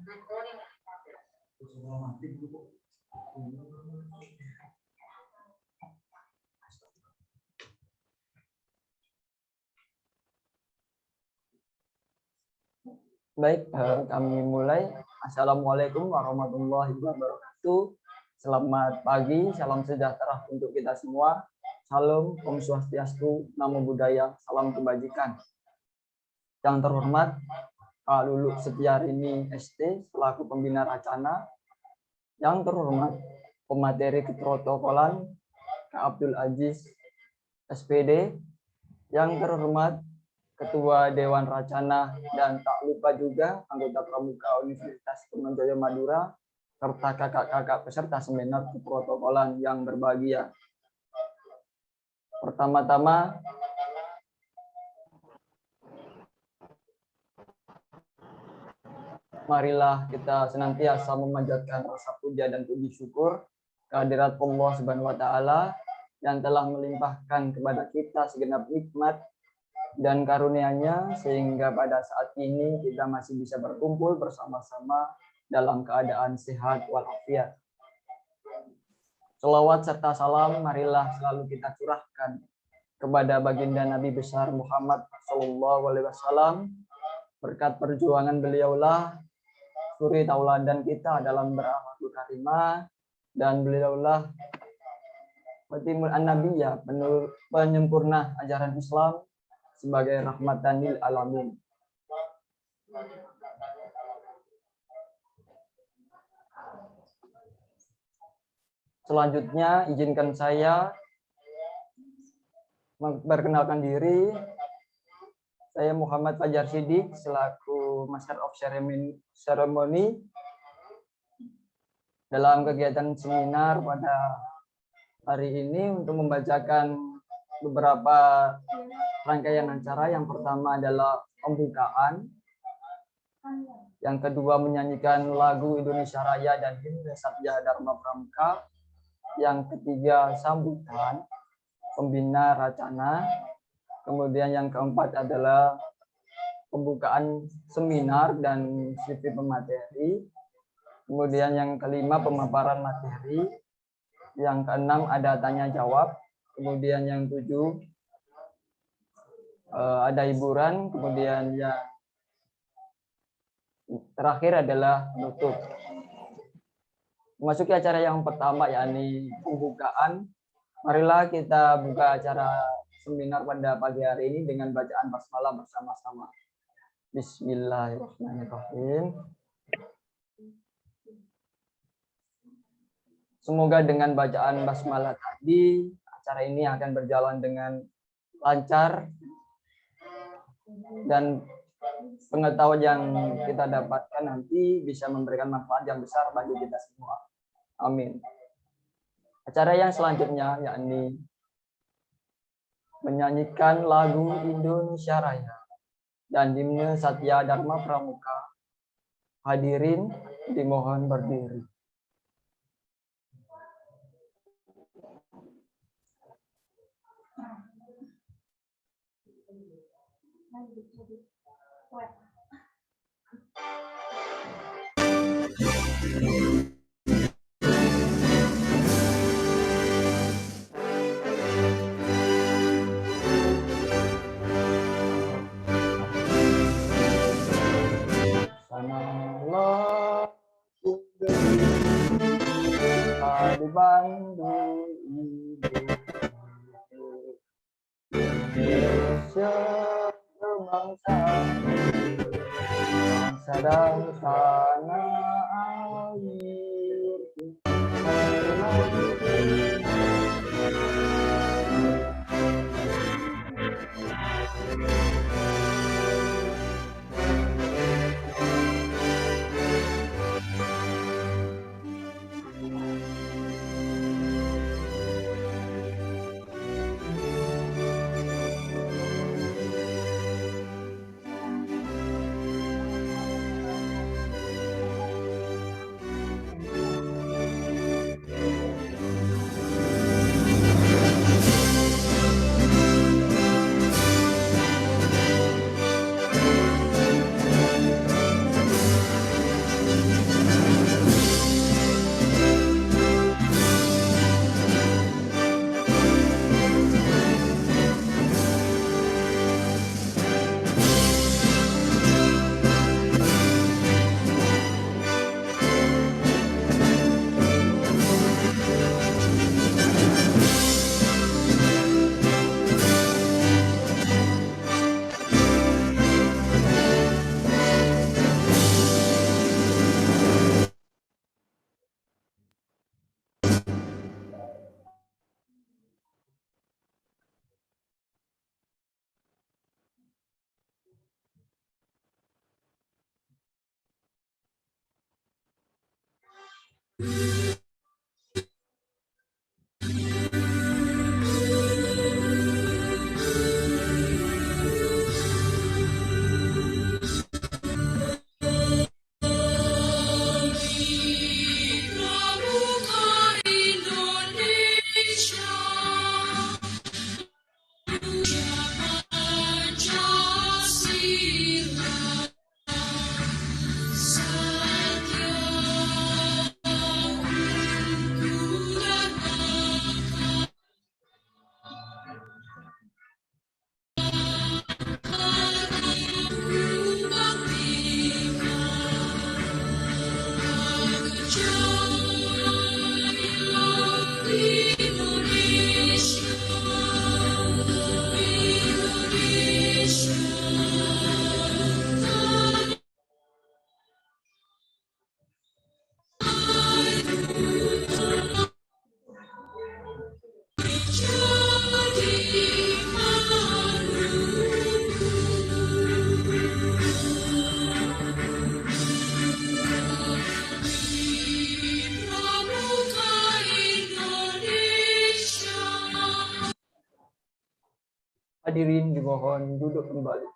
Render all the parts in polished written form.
Baik, kami mulai. Assalamualaikum warahmatullahi wabarakatuh. Selamat pagi, salam sejahtera untuk kita semua. Salam, Om Swastiastu, Namo Buddhaya, salam kebajikan. Yang terhormat Pak Lulu Setiarini ST selaku pembina Racana. Yang terhormat pemateri keprotokolan Kak Abdul Aziz SPD. Yang terhormat Ketua Dewan Racana, dan tak lupa juga anggota Pramuka Universitas Trunojoyo Madura, serta kakak-kakak peserta seminar keprotokolan yang berbahagia. Pertama-tama, marilah kita senantiasa memanjatkan rasa puja dan puji syukur kehadirat Allah Subhanahu wa Ta'ala yang telah melimpahkan kepada kita segenap nikmat dan karunia-Nya sehingga pada saat ini kita masih bisa berkumpul bersama-sama dalam keadaan sehat walafiat. Selawat serta salam marilah selalu kita curahkan kepada baginda Nabi besar Muhammad SAW. Berkat perjuangan beliaulah suri tauladan kita dalam berakhlak karimah, dan beliaulah Fatimul An-Nabiyya, penyempurna ajaran Islam sebagai rahmatan lil alamin. Selanjutnya izinkan saya memperkenalkan diri. Saya Muhammad Fajar Siddiq selaku Master of Ceremony dalam kegiatan seminar pada hari ini untuk membacakan beberapa rangkaian acara. Yang pertama adalah pembukaan, yang kedua menyanyikan lagu Indonesia Raya dan Himne Satya Dharma Pramuka, yang ketiga sambutan pembina Racana, kemudian yang keempat adalah pembukaan seminar dan CV pemateri, kemudian yang kelima pemaparan materi, yang keenam ada tanya jawab, kemudian yang tujuh ada hiburan, kemudian yang terakhir adalah penutup. Memasuki acara yang pertama yakni pembukaan, marilah kita buka acara seminar pada pagi hari ini dengan bacaan basmalah bersama-sama. Bismillahirrahmanirrahim. Semoga dengan bacaan basmalah tadi acara ini akan berjalan dengan lancar dan pengetahuan yang kita dapatkan nanti bisa memberikan manfaat yang besar bagi kita semua. Amin. Acara yang selanjutnya yakni menyanyikan lagu Indonesia Raya dan Himne Satya Dharma Pramuka. Hadirin dimohon berdiri. Di Bandung Indonesia berbangsa, bangsa dan tanah air. Hadirin dimohon duduk kembali.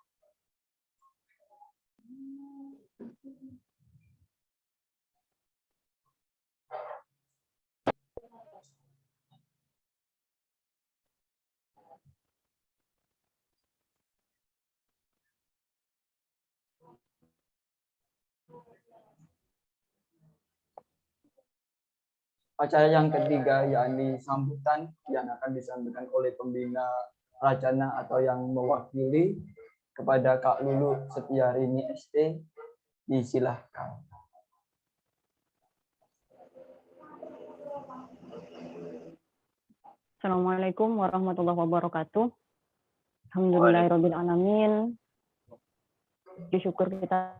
Acara yang ketiga yakni sambutan yang akan disampaikan oleh pembina Rajana atau yang mewakili kepada Kak Lulu Setiarini ST. Disilahkan. Assalamualaikum warahmatullahi wabarakatuh. Alhamdulillahirabbil alamin. Syukur kita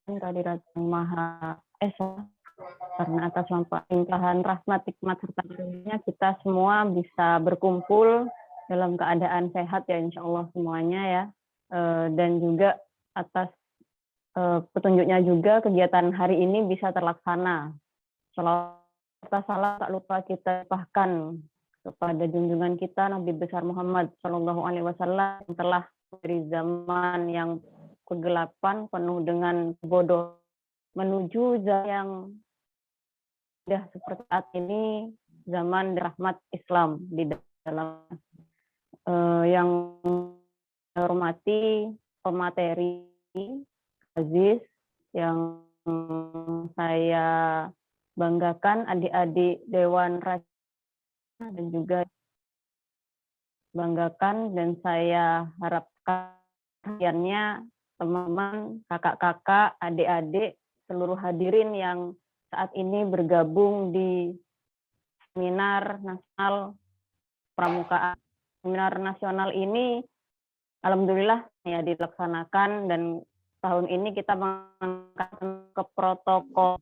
kehadirat Yang Maha Esa karena atas limpahan rahmat, hikmat serta karunia kita semua bisa berkumpul dalam keadaan sehat ya insya Allah semuanya ya. Dan juga atas petunjuknya juga kegiatan hari ini bisa terlaksana. Salam tak lupa kita bahkan kepada junjungan kita Nabi besar Muhammad Shallallahu Alaihi Wasallam yang telah dari zaman yang kegelapan penuh dengan bodoh menuju zaman yang sudah seperti saat ini, zaman rahmat Islam di dalam yang hormati pemateri Aziz yang saya banggakan adik-adik Dewan Raja dan juga banggakan dan saya harapkan kaliannya teman-teman, kakak-kakak, adik-adik, seluruh hadirin yang saat ini bergabung di seminar nasional pramukaan. Seminar nasional ini alhamdulillah ya dilaksanakan dan tahun ini kita mengangkat ke protokol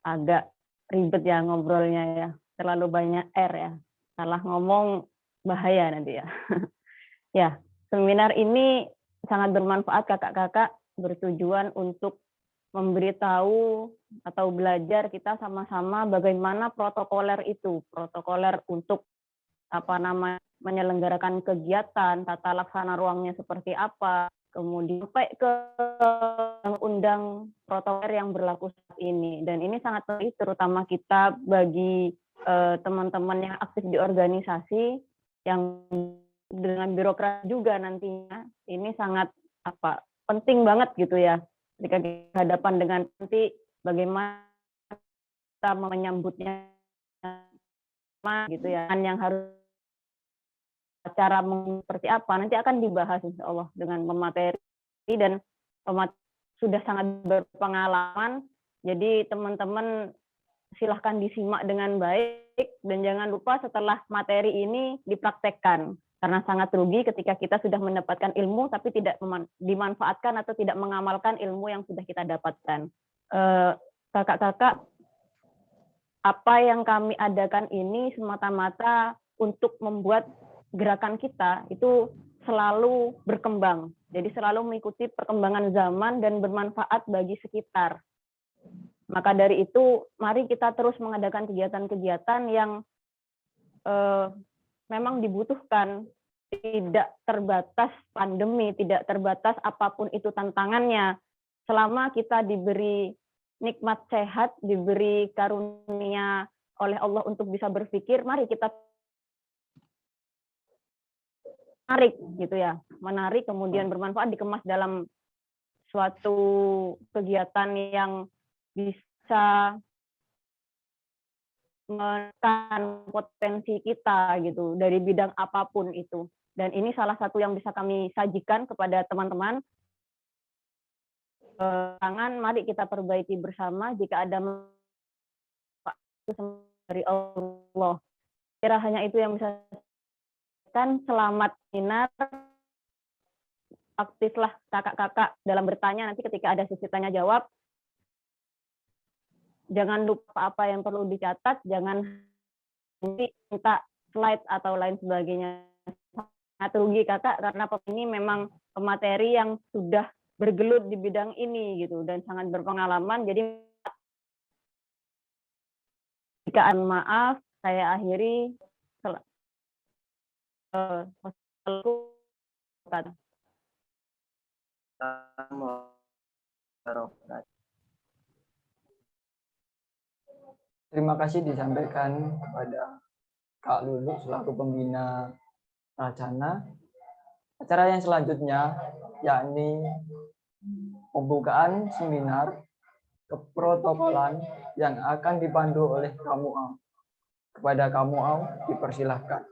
agak ribet ya ngobrolnya ya. Terlalu banyak R ya. Salah ngomong bahaya nanti ya. Ya, seminar ini sangat bermanfaat kakak-kakak, bertujuan untuk memberitahu atau belajar kita sama-sama bagaimana protokoler itu, protokoler untuk menyelenggarakan kegiatan, tata laksana ruangnya seperti apa, kemudian sampai ke undang protokoler yang berlaku saat ini. Dan ini sangat penting terutama kita bagi teman-teman yang aktif di organisasi yang dengan birokrat juga nantinya. Ini sangat penting banget gitu ya. Ketika dihadapan dengan nanti bagaimana kita menyambutnya gitu ya, yang harus cara seperti apa nanti akan dibahas insya Allah dengan pemateri dan sudah sangat berpengalaman. Jadi teman-teman silahkan disimak dengan baik dan jangan lupa setelah materi ini dipraktekkan. Karena sangat rugi ketika kita sudah mendapatkan ilmu tapi tidak dimanfaatkan atau tidak mengamalkan ilmu yang sudah kita dapatkan. Kakak-kakak, apa yang kami adakan ini semata-mata untuk membuat gerakan kita itu selalu berkembang. Jadi selalu mengikuti perkembangan zaman dan bermanfaat bagi sekitar. Maka dari itu, mari kita terus mengadakan kegiatan-kegiatan yang memang dibutuhkan, tidak terbatas pandemi, tidak terbatas apapun itu tantangannya. Selama kita diberi nikmat sehat, diberi karunia oleh Allah untuk bisa berpikir, mari kita menarik gitu ya, menarik kemudian bermanfaat, dikemas dalam suatu kegiatan yang bisa menekan potensi kita gitu dari bidang apapun itu. Dan ini salah satu yang bisa kami sajikan kepada teman-teman. Tangan, mari kita perbaiki bersama. Jika ada dari Allah, kira hanya itu yang bisa kan. Selamat seminar, aktiflah kakak-kakak dalam bertanya. Nanti ketika ada sesi tanya jawab, jangan lupa apa yang perlu dicatat, jangan minta slide atau lain sebagainya. Sangat rugi kakak, karena ini memang pemateri yang sudah bergelut di bidang ini gitu dan sangat berpengalaman. Jadi jika maaf, saya akhiri. Terima kasih disampaikan kepada Kak Lulu selaku pembina Racana. Acara yang selanjutnya yakni pembukaan seminar keprotokolan yang akan dipandu oleh Kamuau. Kepada Kamuau dipersilahkan.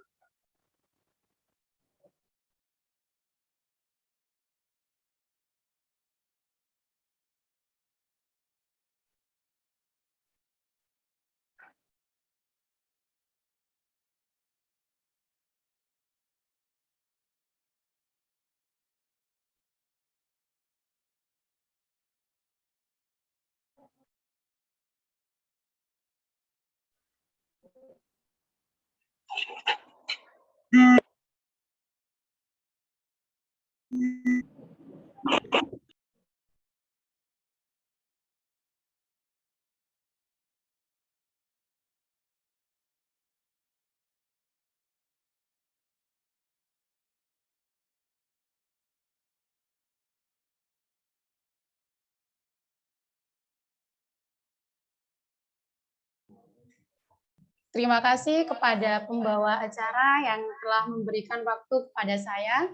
Terima kasih kepada pembawa acara yang telah memberikan waktu kepada saya.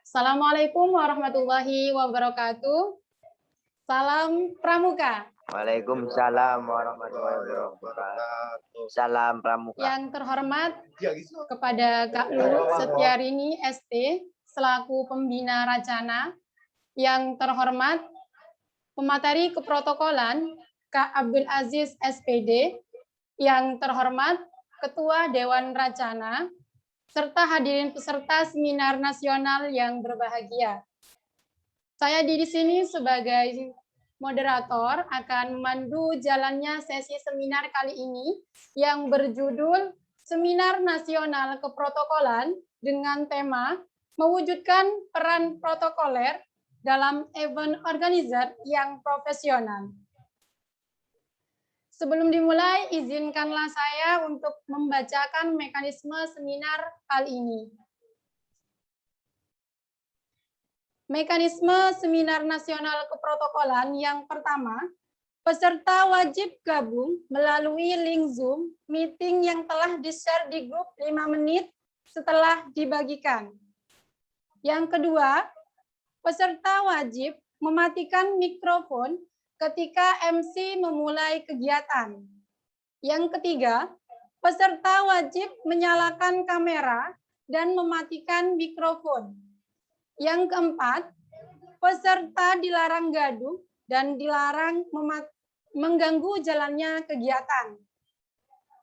Assalamualaikum warahmatullahi wabarakatuh. Salam Pramuka. Waalaikumsalam warahmatullahi wabarakatuh. Salam Pramuka. Yang terhormat kepada Kak Lulu Setiarini ST selaku pembina Racana. Yang terhormat pemateri keprotokolan Kak Abdul Aziz SPD. Yang terhormat Ketua Dewan Racana, serta hadirin peserta seminar nasional yang berbahagia. Saya di sini sebagai moderator akan memandu jalannya sesi seminar kali ini yang berjudul Seminar Nasional Keprotokolan dengan tema mewujudkan peran protokoler dalam event organizer yang profesional. Sebelum dimulai, izinkanlah saya untuk membacakan mekanisme seminar kali ini. Mekanisme seminar nasional keprotokolan yang pertama, peserta wajib gabung melalui link Zoom meeting yang telah di-share di grup 5 menit setelah dibagikan. Yang kedua, peserta wajib mematikan mikrofon ketika MC memulai kegiatan. Yang ketiga, peserta wajib menyalakan kamera dan mematikan mikrofon. Yang keempat, peserta dilarang gaduh dan dilarang mengganggu jalannya kegiatan.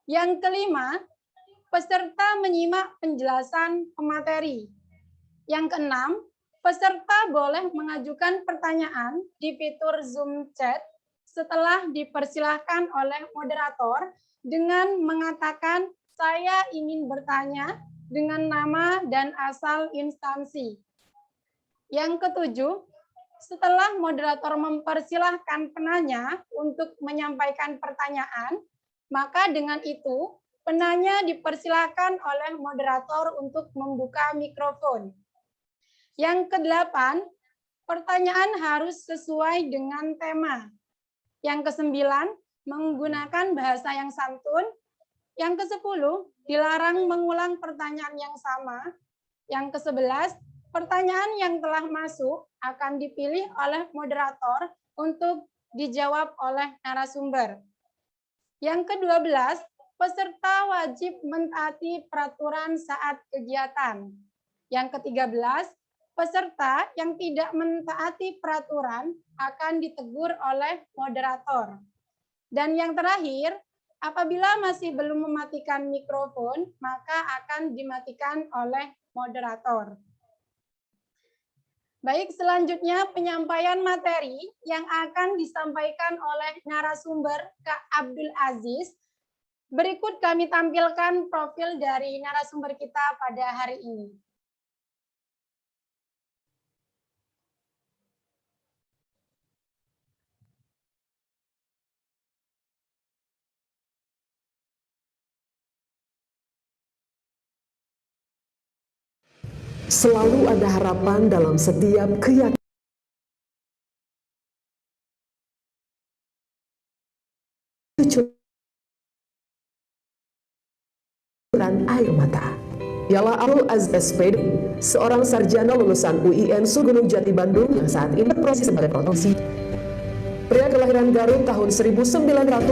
Yang kelima, peserta menyimak penjelasan pemateri. Yang keenam, peserta boleh mengajukan pertanyaan di fitur Zoom Chat setelah dipersilahkan oleh moderator dengan mengatakan saya ingin bertanya dengan nama dan asal instansi. Yang ketujuh, Setelah moderator mempersilahkan penanya untuk menyampaikan pertanyaan, maka dengan itu penanya dipersilahkan oleh moderator untuk membuka mikrofon. Yang kedelapan, pertanyaan harus sesuai dengan tema. Yang kesembilan, menggunakan bahasa yang santun. Yang kesepuluh, dilarang mengulang pertanyaan yang sama. Yang kesebelas, pertanyaan yang telah masuk akan dipilih oleh moderator untuk dijawab oleh narasumber. Yang ke-12, peserta wajib mentaati peraturan saat kegiatan. Yang ke-13, peserta yang tidak mentaati peraturan akan ditegur oleh moderator. Dan yang terakhir, apabila masih belum mematikan mikrofon, maka akan dimatikan oleh moderator. Baik, selanjutnya penyampaian materi yang akan disampaikan oleh narasumber Kak Abdul Aziz. Berikut kami tampilkan profil dari narasumber kita pada hari ini. Selalu ada harapan dalam setiap keyakinan. Cucuran air mata. Ialah Abdul Aziz SPD, seorang sarjana lulusan UIN Gunung Jati Bandung yang saat ini berprofesi sebagai konsultan. Pria kelahiran Garut tahun 1992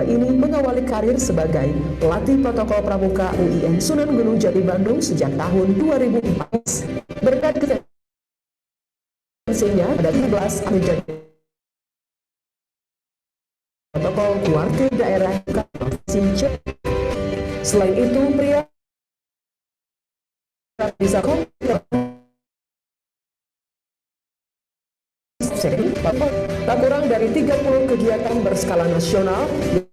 ini mengawali karir sebagai pelatih protokol pramuka UIN Sunan Gunung Jati Bandung sejak tahun 2014. Berkat kompetensinya pada 13 menjadi protokol kuartir daerah Provinsi Jawa. Selain itu, pria bisa tak kurang dari 30 kegiatan berskala nasional yang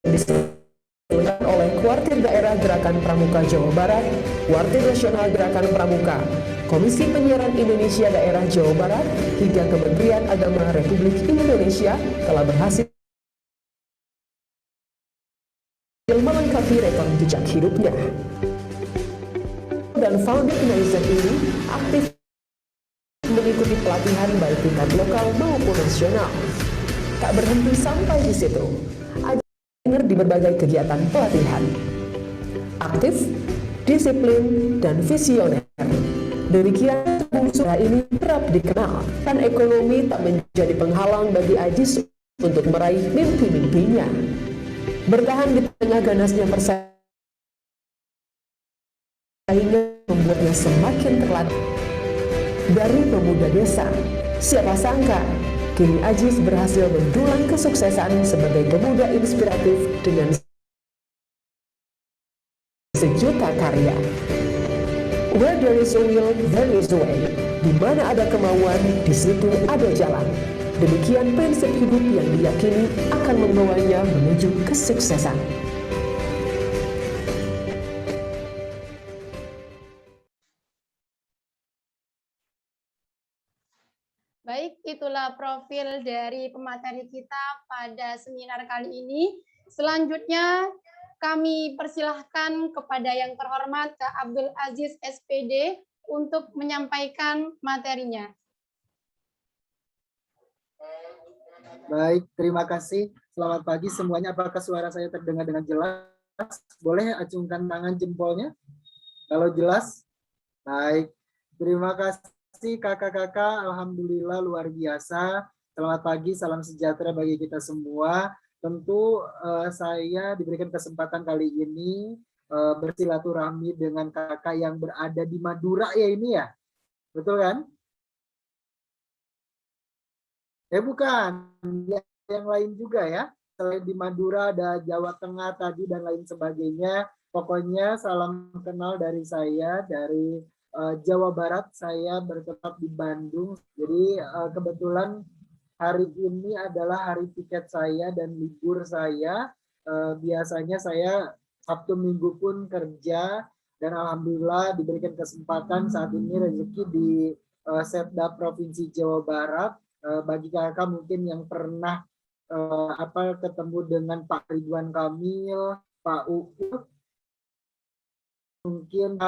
diselenggarakan oleh Kuartir Daerah Gerakan Pramuka Jawa Barat, Kuartir Nasional Gerakan Pramuka, Komisi Penyiaran Indonesia Daerah Jawa Barat, hingga Kementerian Agama Republik Indonesia telah berhasil melengkapi rekor jejak hidupnya. Dan founder Naizen ini aktif mengikuti pelatihan baik tingkat lokal maupun nasional. Tak berhenti sampai di situ, Ajeng di berbagai kegiatan pelatihan. Aktif, disiplin, dan visioner. Demikian usaha ini kerap dikenal, dan ekonomi tak menjadi penghalang bagi Ajis untuk meraih mimpi-mimpinya. Bertahan di tengah ganasnya persaingan membuatnya semakin terlatih. Dari pemuda desa, siapa sangka kini Ajis berhasil mendulang kesuksesan sebagai pemuda inspiratif dengan sejuta karya. Where there is a will, there is a way. Di mana ada kemauan, di situ ada jalan. Demikian prinsip hidup yang diyakini akan membawanya menuju kesuksesan. Baik, itulah profil dari pemateri kita pada seminar kali ini. Selanjutnya kami persilahkan kepada yang terhormat Kak Abdul Aziz SPD untuk menyampaikan materinya. Baik, terima kasih. Selamat pagi semuanya. Apakah suara saya terdengar dengan jelas? Boleh acungkan tangan jempolnya? Kalau jelas? Baik. Terima kasih kakak-kakak. Alhamdulillah luar biasa. Selamat pagi, salam sejahtera bagi kita semua. Tentu saya diberikan kesempatan kali ini bersilaturahmi dengan kakak yang berada di Madura ya ini ya. Betul kan? Bukan, yang lain juga ya. Selain di Madura ada Jawa Tengah tadi dan lain sebagainya. Pokoknya salam kenal dari saya, dari Jawa Barat. Saya bertetap di Bandung. Jadi kebetulan hari ini adalah hari tiket saya dan libur saya. Biasanya saya Sabtu Minggu pun kerja. Dan alhamdulillah diberikan kesempatan saat ini rezeki Setda Provinsi Jawa Barat. Bagi kakak mungkin yang pernah ketemu dengan Pak Ridwan Kamil, Pak Uut, mungkin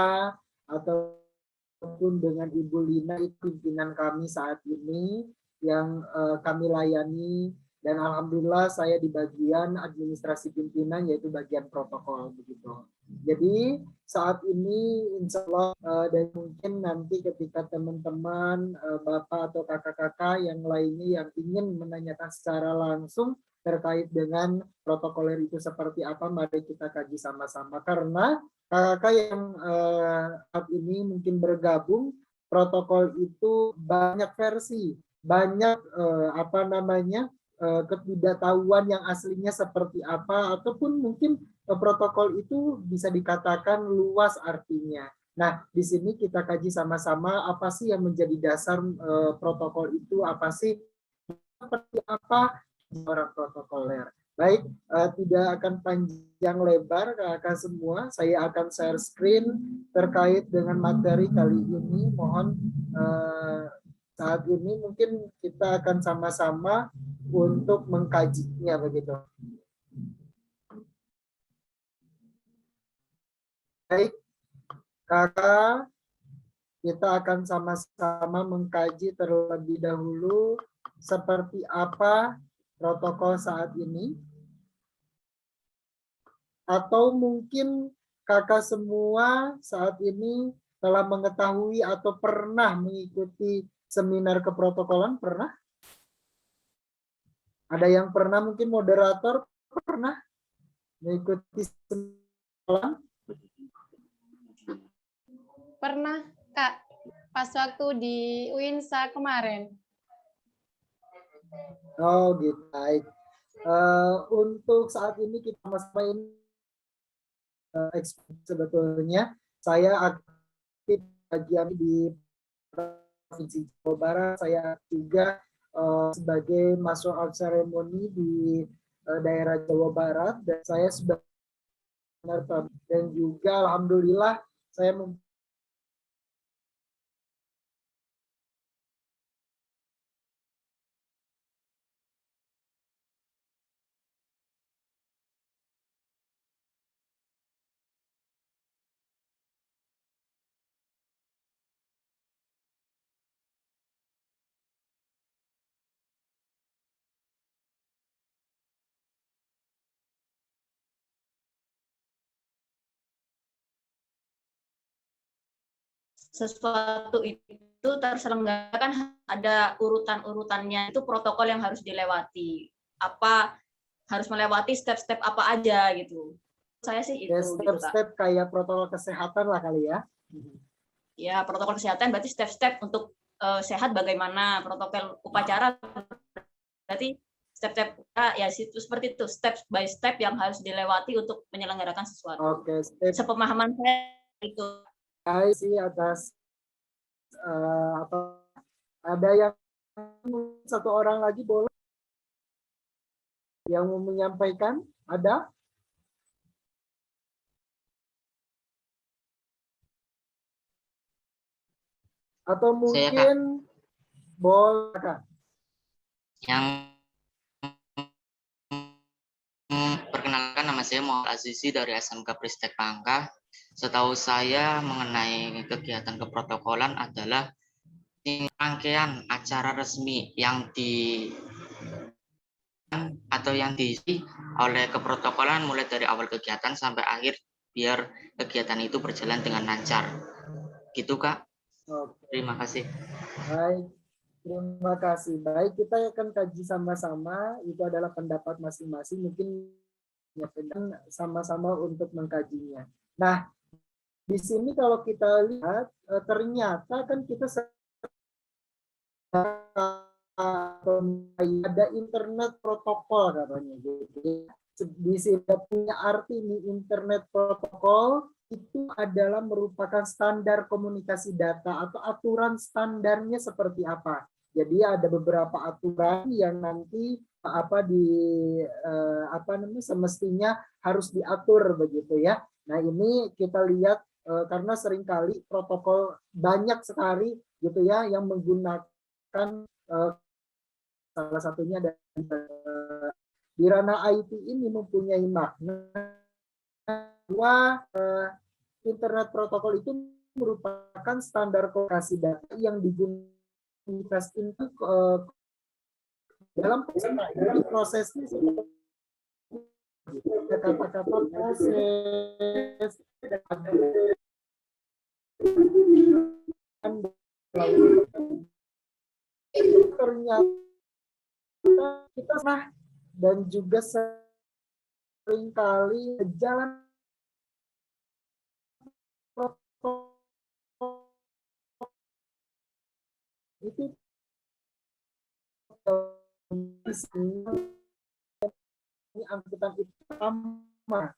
ataupun dengan Ibu Lina, itu pimpinan kami saat ini yang kami layani, dan alhamdulillah saya di bagian administrasi pimpinan, yaitu bagian protokol begitu. Jadi saat ini insya Allah dan mungkin nanti ketika teman-teman bapak atau kakak-kakak yang lainnya yang ingin menanyakan secara langsung terkait dengan protokoler itu seperti apa, mari kita kaji sama-sama, karena kakak-kakak yang saat ini mungkin bergabung, protokol itu banyak versi, banyak ketidaktahuan yang aslinya seperti apa, ataupun mungkin protokol itu bisa dikatakan luas artinya. Nah, di sini kita kaji sama-sama apa sih yang menjadi dasar protokol itu, apa sih, seperti apa orang protokoler. Baik, tidak akan panjang lebar kakak semua, saya akan share screen terkait dengan materi kali ini. Mohon saat ini mungkin kita akan sama-sama untuk mengkajinya begitu. Baik, kakak, kita akan sama-sama mengkaji terlebih dahulu seperti apa protokol saat ini. Atau mungkin kakak semua saat ini telah mengetahui atau pernah mengikuti seminar keprotokolan, pernah? Ada yang pernah, mungkin moderator pernah mengikuti seminar? Pernah, Kak, pas waktu di UINSA kemarin. Oh gitu, baik. Untuk saat ini kita masih sebetulnya saya aktif bagian di Provinsi Jawa Barat, saya juga sebagai Master of Ceremony di daerah Jawa Barat, dan saya sebenarnya dan juga alhamdulillah saya sesuatu itu terselenggarakan ada urutan-urutannya, itu protokol yang harus dilewati. Apa harus melewati step-step apa aja gitu. Saya sih itu. Step-step kayak protokol kesehatan lah kali ya. Ya, protokol kesehatan berarti step-step untuk sehat bagaimana, protokol upacara berarti step-step ya seperti itu, step by step yang harus dilewati untuk menyelenggarakan sesuatu. Oke, step. Sepemahaman saya itu. Sih atas ada yang satu orang lagi boleh yang mau menyampaikan, ada? Atau mungkin boleh Kak? Yang perkenalkan, nama saya Muhammad Azizi dari SMK Pristek Pangkah. Setahu saya mengenai kegiatan keprotokolan adalah rangkaian acara resmi yang diisi oleh keprotokolan mulai dari awal kegiatan sampai akhir, biar kegiatan itu berjalan dengan lancar. Gitu Kak. Oke. Terima kasih. Baik, terima kasih. Baik, kita akan kaji sama-sama. Itu adalah pendapat masing-masing. Mungkin sama-sama untuk mengkajinya. Nah, di sini kalau kita lihat ternyata kan kita ada internet protokol katanya gitu. Di sini punya arti nih, internet protokol itu adalah merupakan standar komunikasi data atau aturan standarnya seperti apa. Jadi ada beberapa aturan yang nanti semestinya harus diatur begitu ya. Nah, ini kita lihat karena seringkali protokol banyak sekali gitu ya yang menggunakan salah satunya di ranah IT ini mempunyai makna bahwa internet protokol itu merupakan standar komunikasi data yang digunakan untuk dalam prosesnya kata-kata proses ternyata kita dan juga seringkali jalan itu ini angkutan utama.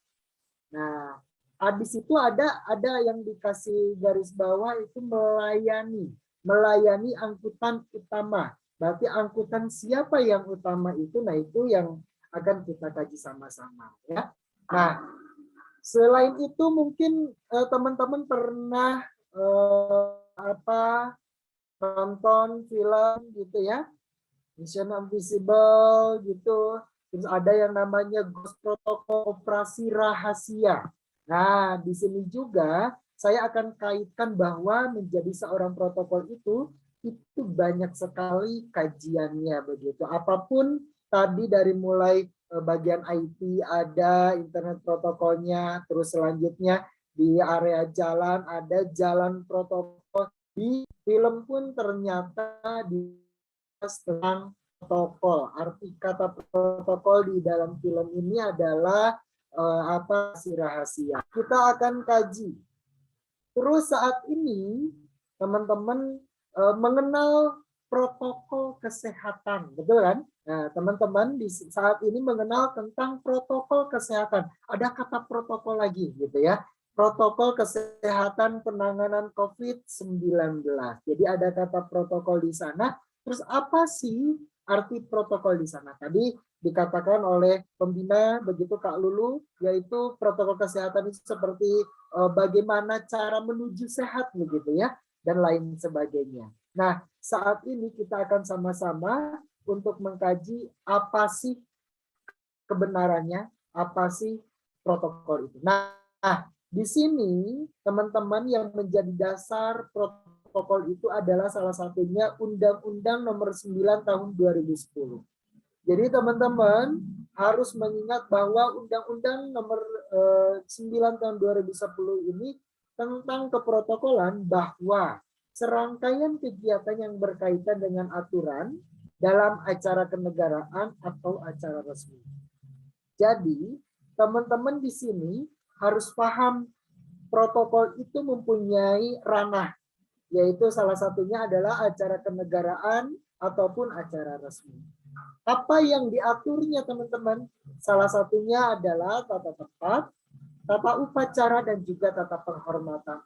Nah, di situ ada yang dikasih garis bawah itu melayani angkutan utama. Berarti angkutan siapa yang utama itu? Nah, itu yang akan kita kaji sama-sama ya. Nah, selain itu mungkin teman-teman pernah nonton film gitu ya, Mission Impossible gitu. Terus ada yang namanya Ghost Protocol, operasi rahasia. Nah, di sini juga saya akan kaitkan bahwa menjadi seorang protokol itu banyak sekali kajiannya begitu. Apapun tadi dari mulai bagian IT ada internet protokolnya, terus selanjutnya di area jalan ada jalan protokol. Di film pun ternyata tentang protokol. Arti kata protokol di dalam film ini adalah rahasia. Kita akan kaji. Terus saat ini teman-teman mengenal protokol kesehatan, betul kan? Nah, teman-teman di saat ini mengenal tentang protokol kesehatan. Ada kata protokol lagi gitu ya. Protokol kesehatan penanganan COVID-19. Jadi ada kata protokol di sana. Terus apa sih arti protokol di sana? Tadi dikatakan oleh pembina begitu Kak Lulu, yaitu protokol kesehatan itu seperti bagaimana cara menuju sehat begitu ya, dan lain sebagainya. Nah, saat ini kita akan sama-sama untuk mengkaji apa sih kebenarannya, apa sih protokol itu. Nah, di sini teman-teman yang menjadi dasar protokol itu adalah salah satunya Undang-Undang Nomor 9 Tahun 2010. Jadi teman-teman harus mengingat bahwa Undang-Undang Nomor 9 Tahun 2010 ini tentang keprotokolan bahwa serangkaian kegiatan yang berkaitan dengan aturan dalam acara kenegaraan atau acara resmi. Jadi teman-teman di sini harus paham protokol itu mempunyai ranah, yaitu salah satunya adalah acara kenegaraan ataupun acara resmi. Apa yang diaturnya teman-teman? Salah satunya adalah tata tertib, tata upacara, dan juga tata penghormatan.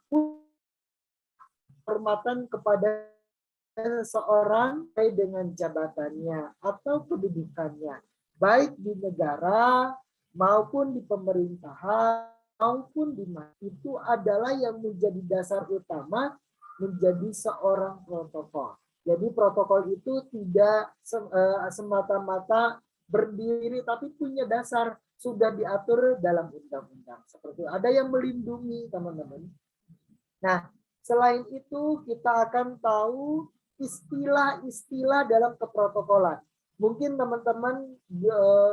Penghormatan kepada seseorang baik dengan jabatannya atau kedudukannya, baik di negara maupun di pemerintahan maupun di mana, itu adalah yang menjadi dasar utama menjadi seorang protokol. Jadi protokol itu tidak semata-mata berdiri, tapi punya dasar, sudah diatur dalam undang-undang. Seperti ada yang melindungi teman-teman. Nah, selain itu kita akan tahu istilah-istilah dalam keprotokolan. Mungkin teman-teman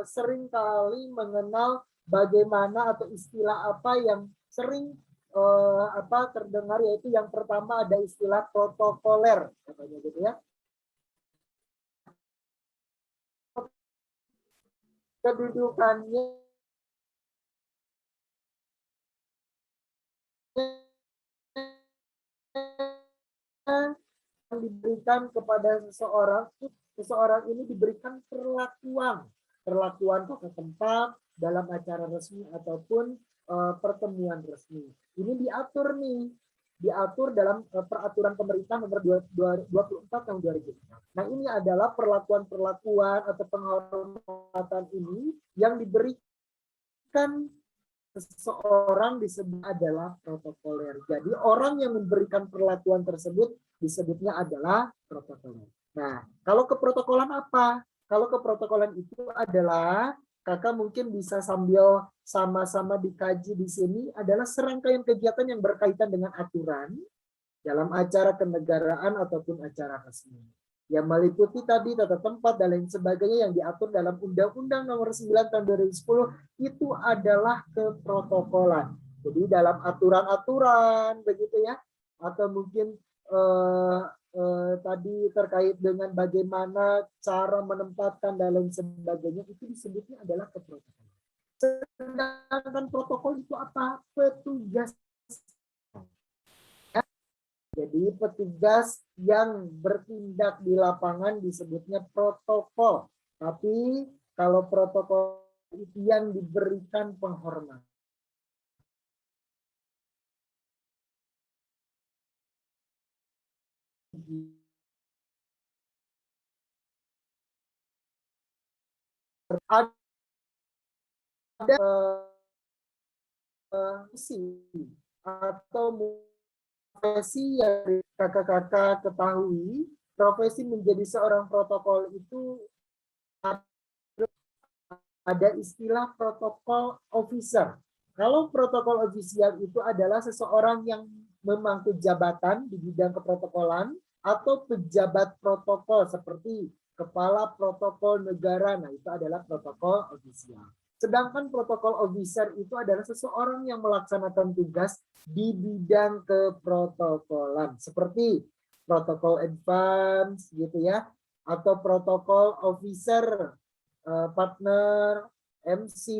sering kali mengenal bagaimana atau istilah apa yang sering terdengar, yaitu yang pertama ada istilah protokoler katanya gitu ya. Kedudukannya yang diberikan kepada seseorang ini diberikan perlakuan pada tempat dalam acara resmi ataupun pertemuan resmi. Ini diatur dalam peraturan pemerintah nomor 24 tahun 2000. Nah, ini adalah perlakuan-perlakuan atau penghormatan ini yang diberikan seseorang disebut adalah protokoler. Jadi orang yang memberikan perlakuan tersebut disebutnya adalah protokoler. Nah, kalau keprotokolan apa? Kalau keprotokolan itu adalah, kakak mungkin bisa sambil sama-sama dikaji di sini, adalah serangkaian kegiatan yang berkaitan dengan aturan dalam acara kenegaraan ataupun acara resmi. Yang meliputi tadi tata tempat dan lain sebagainya yang diatur dalam Undang-Undang Nomor 9 Tahun 2010 itu adalah keprotokolan. Jadi dalam aturan-aturan begitu ya, atau mungkin tadi terkait dengan bagaimana cara menempatkan dan lain sebagainya, itu disebutnya adalah keprotokolan. Sedangkan protokol itu apa? Petugas. Jadi petugas yang bertindak di lapangan disebutnya protokol. Tapi kalau protokol itu yang diberikan penghormatan. Ada atau profesi yang kakak-kakak ketahui, profesi menjadi seorang protokol itu ada istilah protokol officer. Kalau protokol ofisial itu adalah seseorang yang memangku jabatan di bidang keprotokolan atau pejabat protokol seperti kepala protokol negara. Nah, itu adalah protokol ofisial. Sedangkan protokol officer itu adalah seseorang yang melaksanakan tugas di bidang keprotokolan seperti protokol advance gitu ya, atau protokol officer, partner, MC,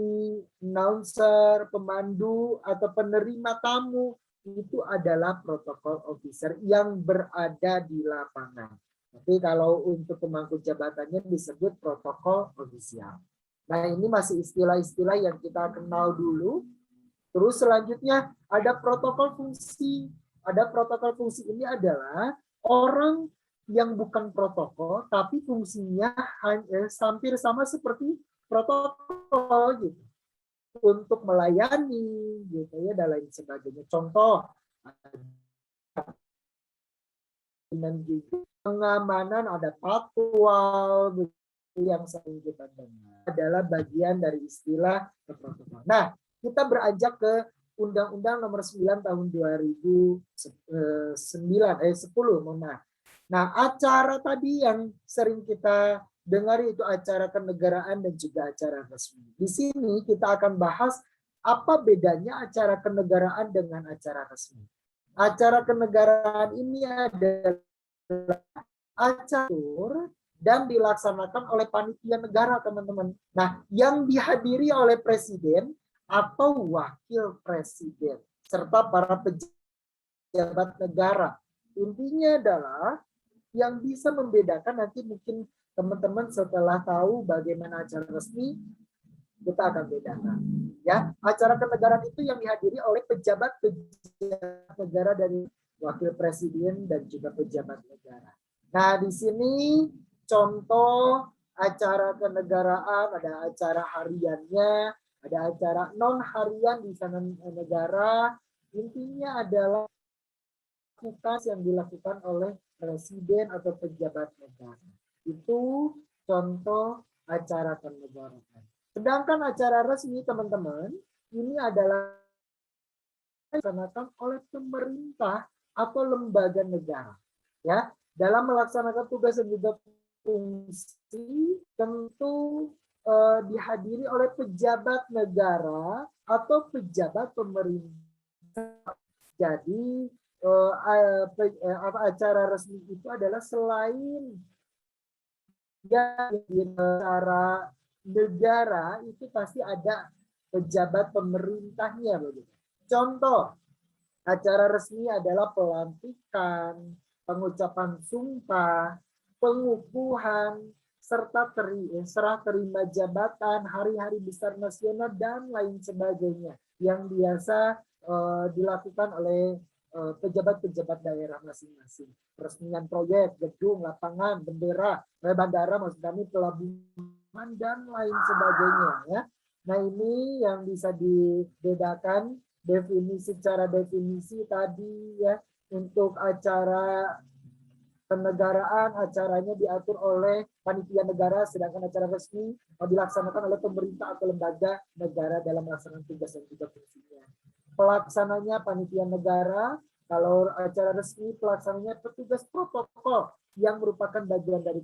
announcer, pemandu atau penerima tamu, itu adalah protokol officer yang berada di lapangan. Tapi kalau untuk pemangku jabatannya disebut protokol ofisial. Nah, ini masih istilah-istilah yang kita kenal dulu. Terus selanjutnya ada protokol fungsi. Ada protokol fungsi ini adalah orang yang bukan protokol, tapi fungsinya hampir sama seperti protokol gitu. Untuk melayani gitu ya dan lain sebagainya. Contoh dan juga pengamanan, ada patwal yang sering kita dengar adalah bagian dari istilah protokol. Nah, kita beranjak ke Undang-Undang Nomor 9 Tahun 2010. Nah, acara tadi yang sering kita dengar itu acara kenegaraan dan juga acara resmi. Di sini kita akan bahas apa bedanya acara kenegaraan dengan acara resmi. Acara kenegaraan ini adalah acara dan dilaksanakan oleh panitia negara, teman-teman. Nah, yang dihadiri oleh presiden atau wakil presiden serta para pejabat negara. Intinya adalah yang bisa membedakan, nanti mungkin teman-teman setelah tahu bagaimana acara resmi, kita akan bedakan. Ya, acara kenegaraan itu yang dihadiri oleh pejabat negara dari wakil presiden dan juga pejabat negara. Nah, di sini contoh acara kenegaraan, ada acara hariannya, ada acara non harian di sana negara. Intinya adalah tugas yang dilakukan oleh presiden atau pejabat negara. Itu contoh acara kenegaraan. Sedangkan acara resmi, teman-teman, ini adalah dilaksanakan oleh pemerintah atau lembaga negara. Ya, dalam melaksanakan tugas dan juga fungsi tentu dihadiri oleh pejabat negara atau pejabat pemerintah. Jadi acara resmi itu adalah selain acara negara itu pasti ada pejabat pemerintahnya begitu. Contoh acara resmi adalah pelantikan, pengucapan sumpah, pengukuhan, serta serah terima jabatan, hari-hari besar nasional, dan lain sebagainya yang biasa dilakukan oleh pejabat-pejabat daerah masing-masing. Peresmian proyek, gedung, lapangan, bendera, bandara, maksud kami pelabuhan, dan lain sebagainya. Ya. Nah, ini yang bisa dibedakan definisi, secara definisi tadi ya. Untuk acara kenegaraan, acaranya diatur oleh panitia negara, sedangkan acara resmi dilaksanakan oleh pemerintah atau lembaga negara dalam melaksanakan tugas dan juga fungsinya. Pelaksananya panitia negara, kalau acara resmi pelaksananya petugas protokol yang merupakan bagian dari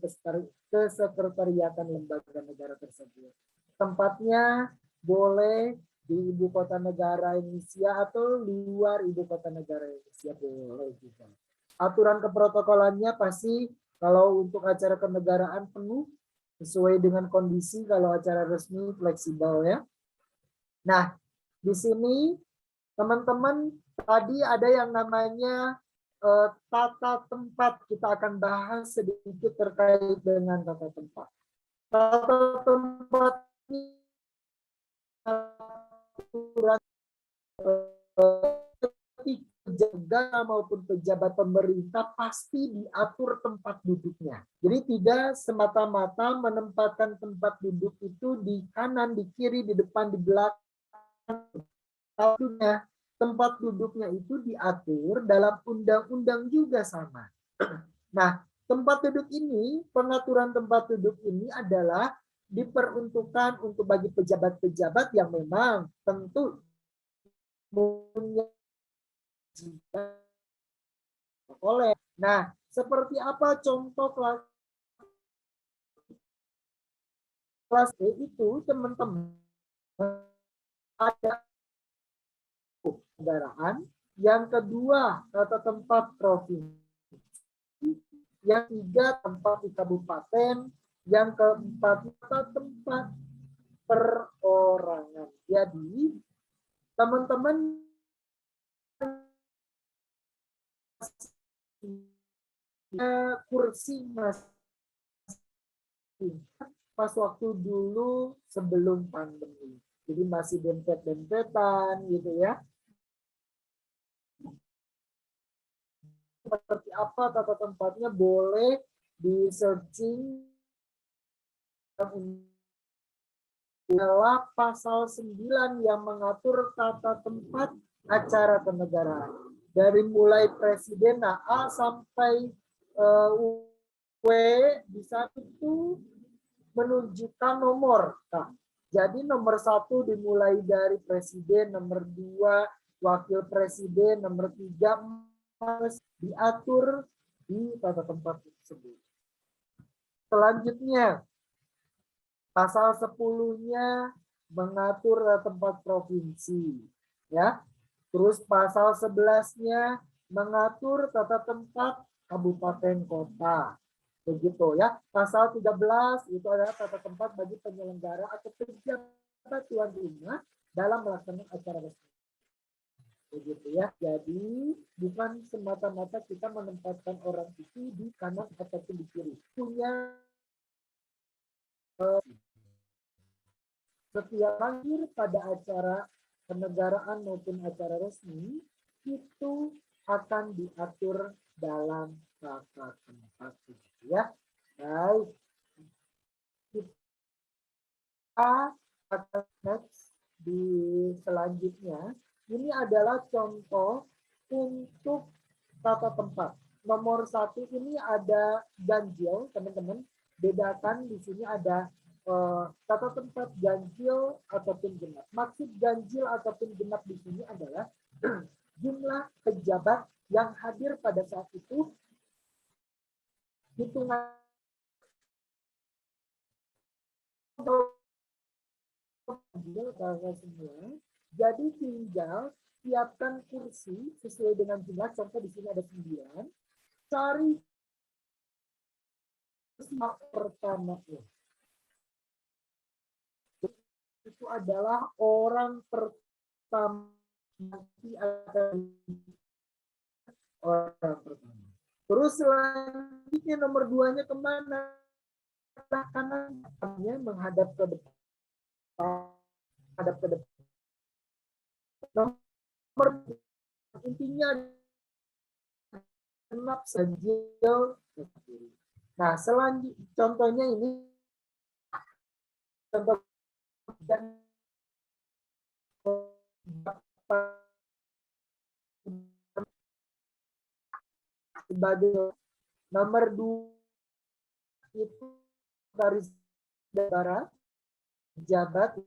kesekretariatan lembaga negara tersebut. Tempatnya boleh di ibu kota negara Indonesia atau luar ibu kota negara Indonesia boleh juga. Aturan keprotokolannya pasti kalau untuk acara kenegaraan penuh sesuai dengan kondisi, kalau acara resmi fleksibel ya. Nah, di sini teman-teman tadi ada yang namanya tata tempat. Kita akan bahas sedikit terkait dengan tata tempat. Tata tempat ini aturan penjaga maupun pejabat pemerintah pasti diatur tempat duduknya. Jadi tidak semata-mata menempatkan tempat duduk itu di kanan, di kiri, di depan, di belakang. Tentunya tempat duduknya itu diatur dalam undang-undang juga sama. Nah, tempat duduk ini, pengaturan tempat duduk ini adalah diperuntukkan untuk bagi pejabat-pejabat yang memang tentu punya oleh. Nah, seperti apa contoh kelas B itu, teman-teman, ada kendaraan, yang kedua tata tempat provinsi, yang tiga tempat di kabupaten, yang keempat tata tempat perorangan. Jadi, teman-teman kursi masing pas waktu dulu sebelum pandemi. Jadi masih dempet-dempetan gitu ya. Seperti apa tata tempatnya boleh di searching adalah pasal 9 yang mengatur tata tempat acara kenegaraan. Dari mulai presiden A sampai W bisa itu menunjukkan nomor. Nah, jadi nomor 1 dimulai dari presiden, nomor 2 wakil presiden, nomor 3 diatur di tata tempat tersebut. Selanjutnya, pasal 10-nya mengatur tata tempat provinsi, ya. Terus pasal 11-nya mengatur tata tempat kabupaten kota. Begitu ya. Pasal 13 itu adalah tata tempat bagi penyelenggara atau pejabat tuan rumah dalam melaksanakan acara resmi. Begitu ya. Jadi bukan semata-mata kita menempatkan orang itu di kanan ataupun di kiri. Punya setiap hadir pada acara kenegaraan maupun acara resmi itu akan diatur dalam tata tempat ya. Baik. Kita akan next di selanjutnya. Ini adalah contoh untuk tata tempat. Nomor 1 ini ada ganjil, teman-teman. Bedakan di sini ada tata tempat ganjil ataupun genap. Maksud ganjil ataupun genap di sini adalah jumlah pejabat yang hadir pada saat itu hitungan semua. Jadi tinggal siapkan kursi sesuai dengan jumlah. Contoh di sini ada 9. Cari pertamanya. Itu adalah orang pertama, nanti akan orang pertama. Terus selanjutnya nomor 2-nya kemana? Kanannya menghadap ke depan. Menghadap ke depan. Nomor intinya genap ganjil. Nah, selanjutnya contohnya ini contoh sebagai nomor 2 itu garis daerah jabat.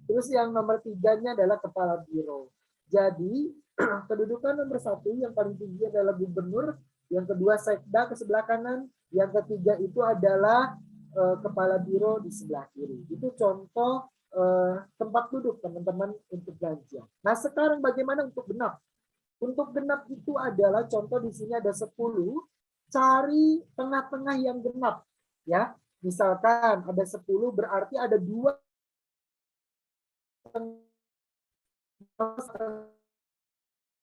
Terus yang nomor 3-nya adalah kepala biro. Jadi kedudukan nomor 1 yang paling tinggi adalah gubernur, yang kedua sekda ke sebelah kanan, yang ketiga itu adalah kepala biro di sebelah kiri. Itu contoh tempat duduk teman-teman untuk belanja. Nah sekarang bagaimana untuk genap? Untuk genap itu adalah contoh di sini ada 10, cari tengah-tengah yang genap. Ya, misalkan ada 10 berarti ada 2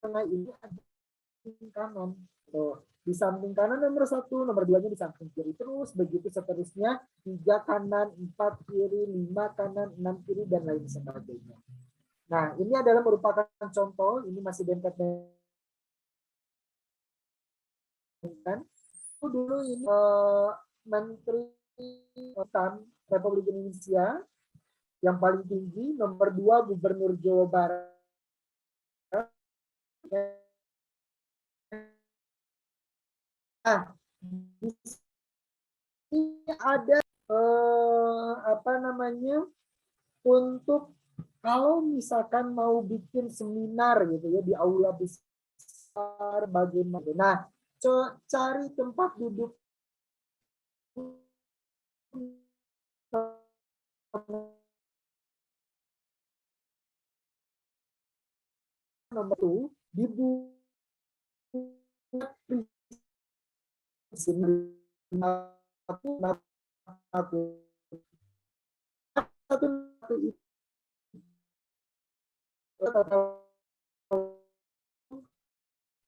tengah ini ada di kanan. Tuh, di samping kanan nomor 1, nomor 2-nya di samping kiri. Terus begitu seterusnya, 3 kanan, 4 kiri, 5 kanan, 6 kiri, dan lain sebagainya. Nah, ini adalah merupakan contoh, ini masih dempet kan. Dulu ini Menteri Hutan Republik Indonesia yang paling tinggi, nomor 2 Gubernur Jawa Barat. Nah, di sini ada apa namanya, untuk kalau misalkan mau bikin seminar gitu ya di aula besar bagaimana. Nah, cari tempat duduk nomor 2 dibuat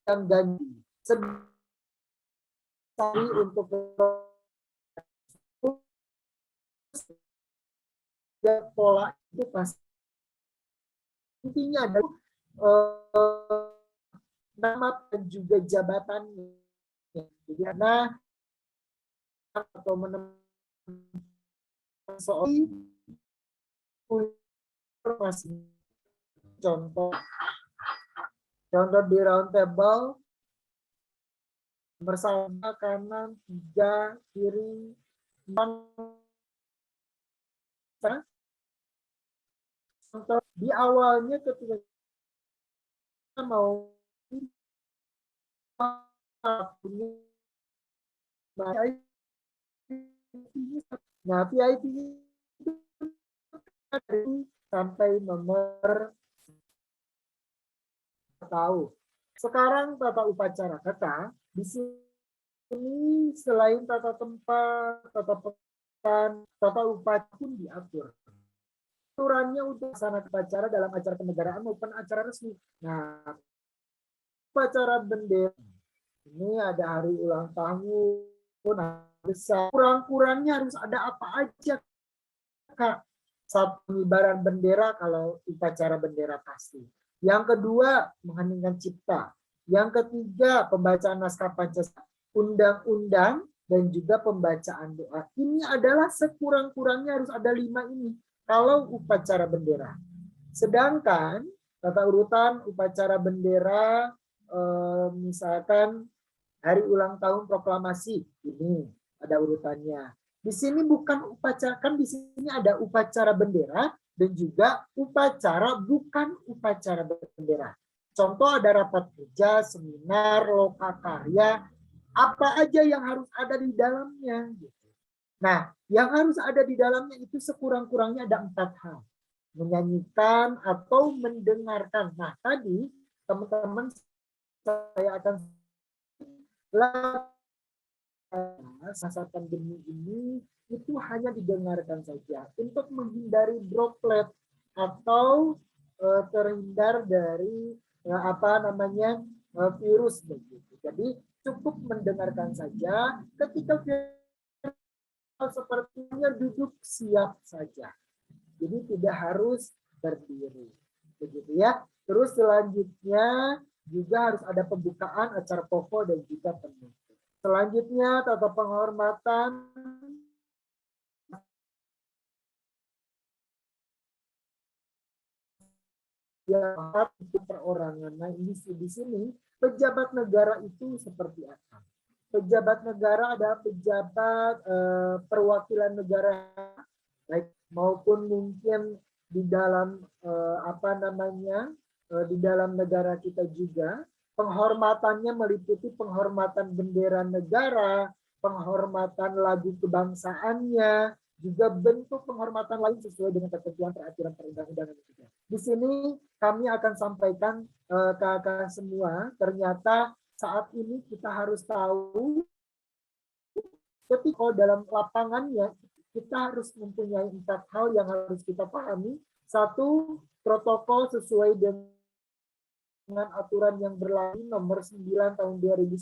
yang ganti cari untuk pola itu pasti intinya ada nama dan juga jabatannya. Jadi karena atau menemukan soal informasi contoh di round table bersama kanan 3 kiri 4. Contoh di awalnya ketika kita mau nah VIP itu sampai nomor tahu. Sekarang tata upacara kata di sini selain tata tempat, tata pekan, tata upacara pun diatur. Aturannya untuk sana upacara dalam acara kenegaraan maupun acara resmi. Nah, upacara bendera ini ada hari ulang tahun besar. Kurang-kurangnya harus ada apa aja, Kak? Saat pengibaran bendera kalau upacara bendera pasti. Yang kedua, mengheningkan cipta. Yang ketiga, pembacaan naskah Pancasila, undang-undang, dan juga pembacaan doa. Ini adalah sekurang-kurangnya harus ada 5 ini kalau upacara bendera. Sedangkan tata urutan upacara bendera, misalkan hari ulang tahun proklamasi, ini ada urutannya. Di sini bukan upacara, kan di sini ada upacara bendera dan juga upacara bukan upacara bendera. Contoh ada rapat kerja, seminar, lokakarya, apa aja yang harus ada di dalamnya. Nah, yang harus ada di dalamnya itu sekurang-kurangnya ada 4 hal. Menyanyikan atau mendengarkan. Nah, tadi teman-teman saya akan masa pandemi ini itu hanya didengarkan saja untuk menghindari droplet atau terhindar dari virus begitu. Jadi cukup mendengarkan saja. Ketika virus sepertinya duduk siap saja. Jadi tidak harus berdiri. Begitu ya. Terus selanjutnya juga harus ada pembukaan acara pokok dan juga penutup. Selanjutnya tata penghormatan yang itu perorangan. Nah, di sini pejabat negara itu seperti apa? Pejabat negara adalah pejabat perwakilan negara, baik maupun mungkin di dalam di dalam negara kita juga. Penghormatannya meliputi penghormatan bendera negara, penghormatan lagu kebangsaannya, juga bentuk penghormatan lain sesuai dengan ketentuan peraturan perundang-undangan juga. Di sini kami akan sampaikan kakak semua, ternyata saat ini kita harus tahu ketika dalam lapangannya kita harus mempunyai 4 hal yang harus kita pahami. 1, protokol sesuai dengan aturan yang berlaku nomor 9 tahun 2010.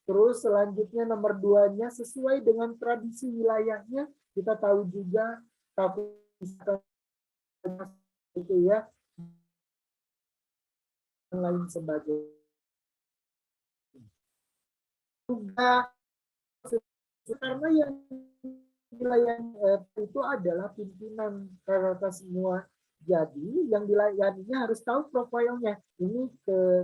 Terus selanjutnya nomor 2-nya sesuai dengan tradisi wilayahnya. Kita tahu juga itu ya, dan lain sebagainya. Juga karena yang wilayah itu adalah pimpinan kita semua. Jadi yang dilayaninya harus tahu profilnya. Ini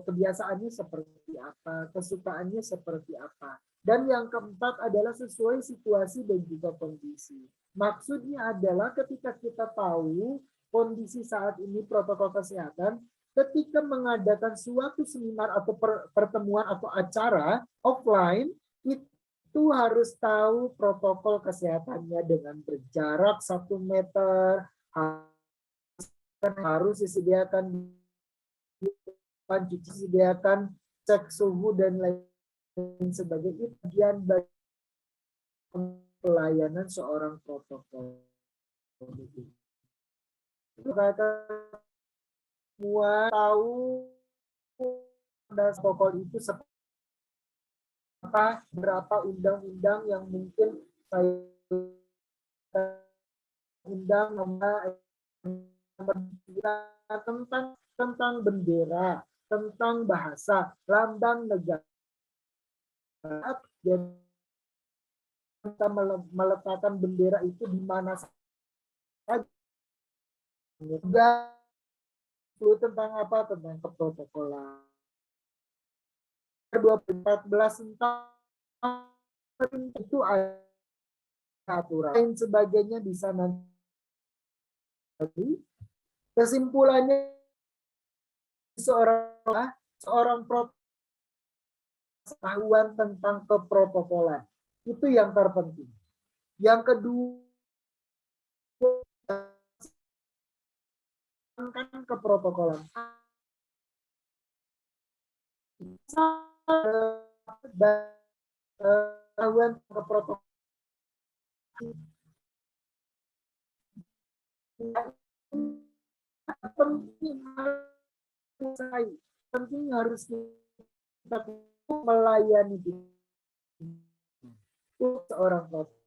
kebiasaannya seperti apa, kesukaannya seperti apa. Dan yang keempat adalah sesuai situasi dan juga kondisi. Maksudnya adalah ketika kita tahu kondisi saat ini protokol kesehatan, ketika mengadakan suatu seminar atau pertemuan atau acara offline, itu harus tahu protokol kesehatannya dengan berjarak 1 meter, harus disediakan cuci, disediakan cek suhu dan lain sebagainya. Itu bagian pelayanan seorang protokol. Semua tahu protokol itu apa, berapa undang-undang yang mungkin saya undang tentang bendera, tentang bahasa, lambang negara. Dan kita meletakkan bendera itu di mana saja. Juga tentang apa? Tentang keprotokolan. 2014 tentang itu aturan. Lain sebagainya bisa nanti. Kesimpulannya seorang pengetahuan tentang keprotokolan itu yang terpenting. Yang kedua, kan keprotokolan. Pengetahuan keprotokolan penting harus kita melayani seorang protokol.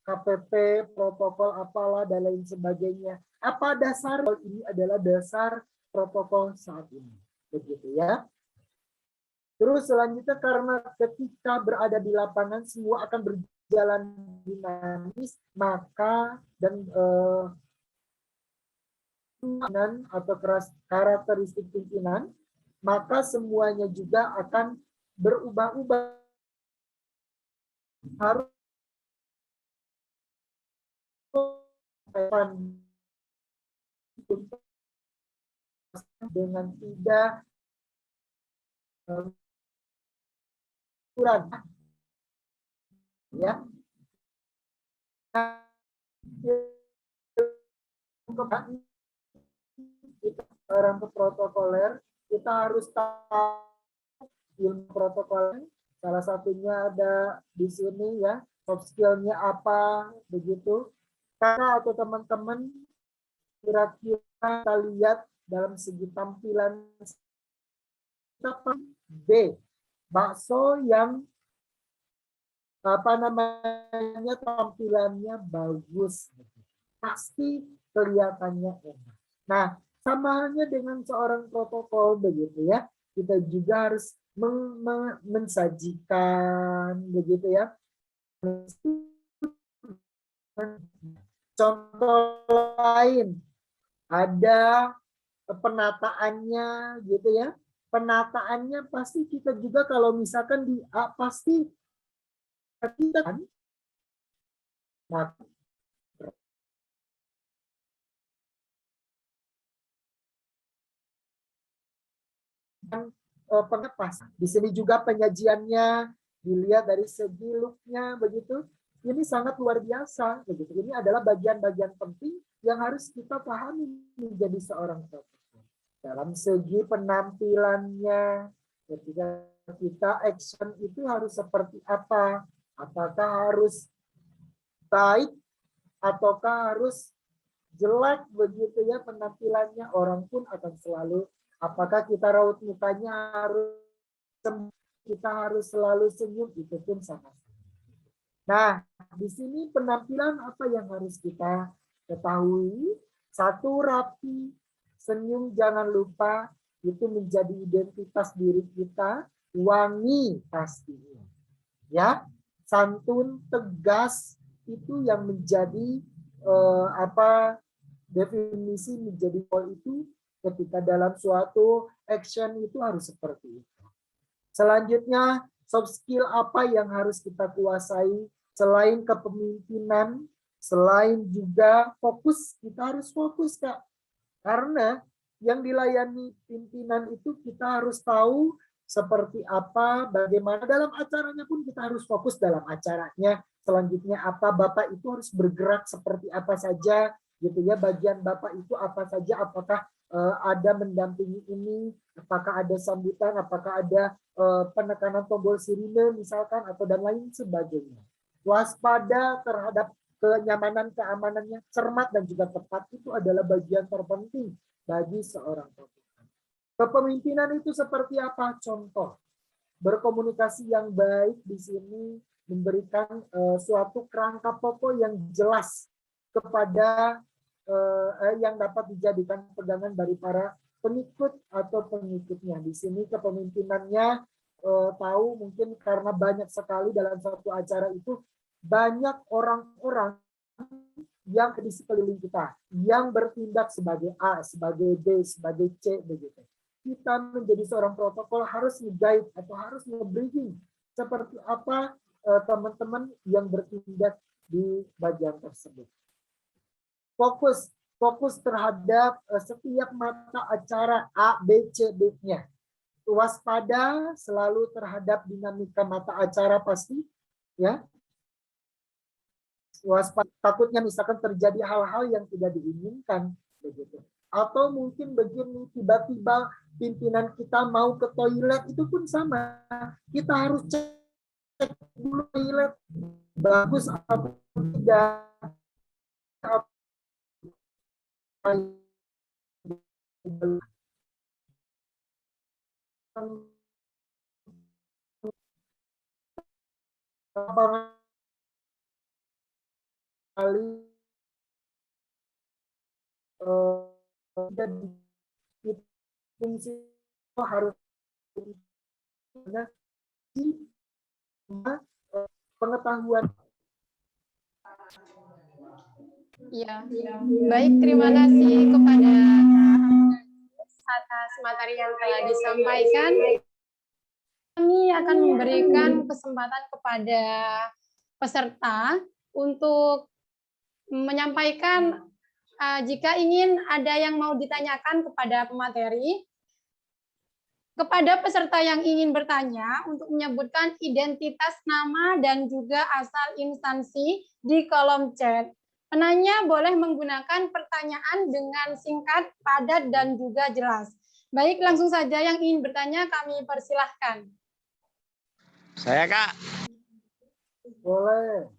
KPP, protokol apalah dan lain sebagainya. Apa dasar ini adalah dasar protokol saat ini, begitu ya. Terus selanjutnya karena ketika berada di lapangan semua akan berjalan dinamis, maka dan atau karakteristik pimpinan, maka semuanya juga akan berubah-ubah. Harus dengan tidak kurang ya. Kita orang keprotokoler, kita harus tahu ilmu protokoler. Salah satunya ada di sini ya, soft skill-nya apa begitu. Karena atau teman-teman kira-kira kita lihat dalam segi tampilan B, bakso yang tampilannya bagus, pasti kelihatannya enak. Nah, sama halnya dengan seorang protokol begitu ya, kita juga harus mensajikan begitu ya. Contoh lain, ada penataannya gitu ya. Penataannya pasti kita juga kalau misalkan di A pasti kita kan. Nah, pengepas. Di sini juga penyajiannya dilihat dari segi look-nya begitu. Ini sangat luar biasa begitu. Ini adalah bagian-bagian penting yang harus kita pahami menjadi seorang protokol. Dalam segi penampilannya, ketika kita action itu harus seperti apa? Apakah harus baik ataukah harus jelek begitu ya penampilannya? Orang pun akan selalu, apakah kita raut mukanya harus, kita harus selalu senyum, itu pun sama. Nah, di sini penampilan apa yang harus kita ketahui? Satu, rapi, senyum jangan lupa, itu menjadi identitas diri kita. Wangi pastinya, ya, santun, tegas, itu yang menjadi definisi menjadi poin itu ketika dalam suatu action itu harus seperti itu. Selanjutnya, soft skill apa yang harus kita kuasai selain kepemimpinan, selain juga fokus, kita harus fokus, Kak. Karena yang dilayani pimpinan itu kita harus tahu seperti apa, bagaimana dalam acaranya pun kita harus fokus dalam acaranya. Selanjutnya apa, Bapak itu harus bergerak seperti apa saja, gitu ya. Bagian Bapak itu apa saja, apakah ada mendampingi ini, apakah ada sambutan, apakah ada penekanan tombol sirine misalkan, atau dan lain sebagainya. Waspada terhadap kenyamanan, keamanannya, cermat dan juga tepat, itu adalah bagian terpenting bagi seorang protokol. Kepemimpinan itu seperti apa? Contoh, berkomunikasi yang baik di sini memberikan suatu kerangka pokok yang jelas kepada yang dapat dijadikan pegangan dari para pengikut atau pengikutnya. Di sini kepemimpinannya tahu mungkin karena banyak sekali dalam satu acara itu banyak orang-orang yang di sekeliling kita yang bertindak sebagai A, sebagai B, sebagai C begitu. Kita menjadi seorang protokol harus nge-guide atau harus nge-briefing seperti apa teman-teman yang bertindak di bagian tersebut. Fokus terhadap setiap mata acara A, B, C, D-nya. Waspada selalu terhadap dinamika mata acara pasti, ya. Waspada, takutnya misalkan terjadi hal-hal yang tidak diinginkan begitu. Atau mungkin begini, tiba-tiba pimpinan kita mau ke toilet, itu pun sama. Kita harus cek dulu toilet bagus atau tidak. Fungsi harus pengetahuan. Ya, baik, terima kasih kepada atas materi yang telah disampaikan. Kami akan memberikan kesempatan kepada peserta untuk menyampaikan jika ingin ada yang mau ditanyakan kepada pemateri. Kepada peserta yang ingin bertanya untuk menyebutkan identitas nama dan juga asal instansi di kolom chat. Penanya boleh menggunakan pertanyaan dengan singkat, padat, dan juga jelas. Baik, langsung saja yang ingin bertanya kami persilahkan. Saya, Kak. Boleh.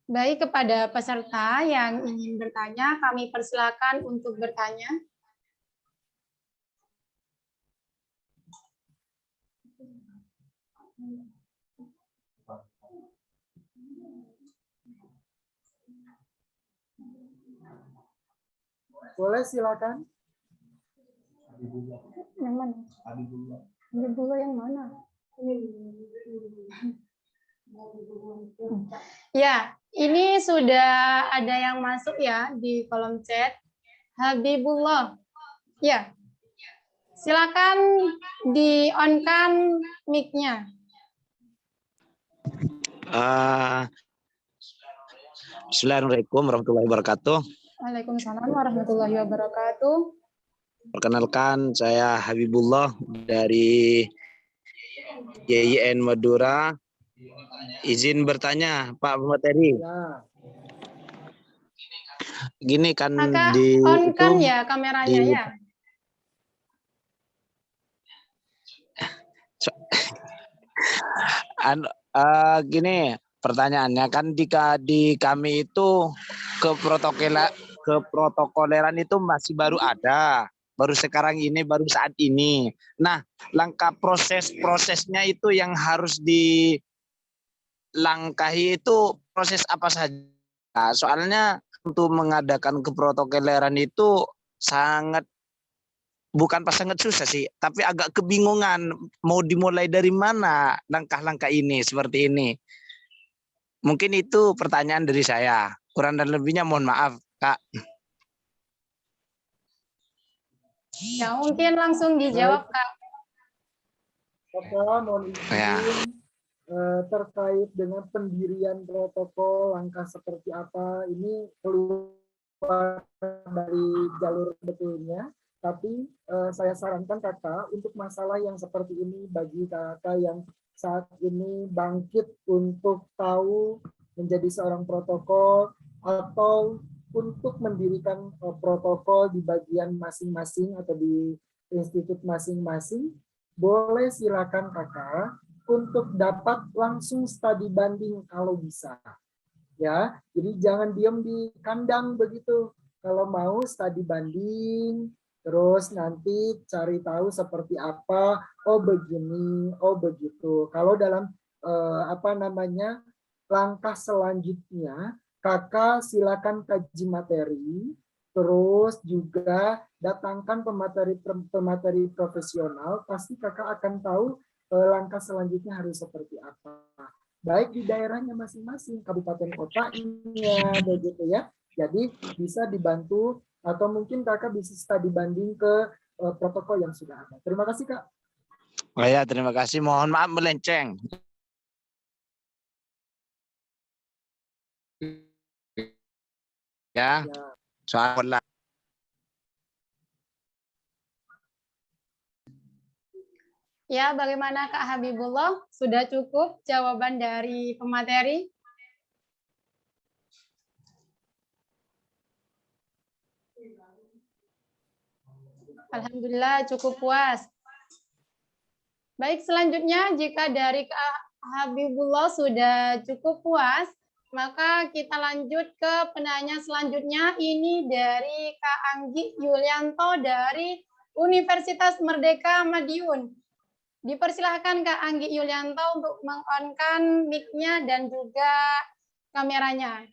Baik, kepada peserta yang ingin bertanya, kami persilakan untuk bertanya. Boleh silakan. Yang mana? Habibullah yang mana? Ya, ini sudah ada yang masuk ya di kolom chat. Habibullah. Ya. Silakan di-on-kan mic-nya. Assalamualaikum warahmatullahi wabarakatuh. Waalaikumsalam warahmatullahi wabarakatuh. Perkenalkan, saya Habibullah dari YIN Madura. Izin bertanya, Pak Pemateri. Ya. Gini kan Maka di on-kan itu ya kameranya di ya. gini pertanyaannya kan di kami itu keprotokoleran itu masih baru ada, baru sekarang ini, baru saat ini. Nah, langkah prosesnya itu yang harus dilangkahi itu proses apa saja? Soalnya untuk mengadakan keprotokoleran itu bukan pas sangat susah sih, tapi agak kebingungan mau dimulai dari mana langkah-langkah ini seperti ini. Mungkin itu pertanyaan dari saya. Kurang dan lebihnya mohon maaf, Kak. Ya, mungkin langsung dijawab, Kak. Bapak, mohon izin terkait dengan pendirian protokol, langkah seperti apa, ini keluar dari jalur betulnya. Tapi saya sarankan kakak untuk masalah yang seperti ini bagi kakak yang saat ini bangkit untuk tahu menjadi seorang protokol atau untuk mendirikan protokol di bagian masing-masing atau di institut masing-masing, boleh silakan kakak untuk dapat langsung studi banding kalau bisa. Ya, jadi jangan diam di kandang begitu. Kalau mau studi banding, terus nanti cari tahu seperti apa, oh begini, oh begitu. Kalau dalam langkah selanjutnya, kakak silakan kaji materi, terus juga datangkan pemateri profesional, pasti kakak akan tahu langkah selanjutnya harus seperti apa. Baik di daerahnya masing-masing, kabupaten kotanya, begitu ya. Jadi bisa dibantu atau mungkin kakak bisa studi banding ke protokol yang sudah ada. Terima kasih, Kak. Oh ya, terima kasih. Mohon maaf melenceng. Ya, soal Ya, bagaimana Kak Habibullah? Sudah cukup jawaban dari pemateri? Alhamdulillah cukup puas. Baik, selanjutnya jika dari Kak Habibullah sudah cukup puas, maka kita lanjut ke penanya selanjutnya. Ini dari Kak Anggi Yulianto dari Universitas Merdeka Madiun. Dipersilahkan Kak Anggi Yulianto untuk meng-on-kan mic-nya dan juga kameranya.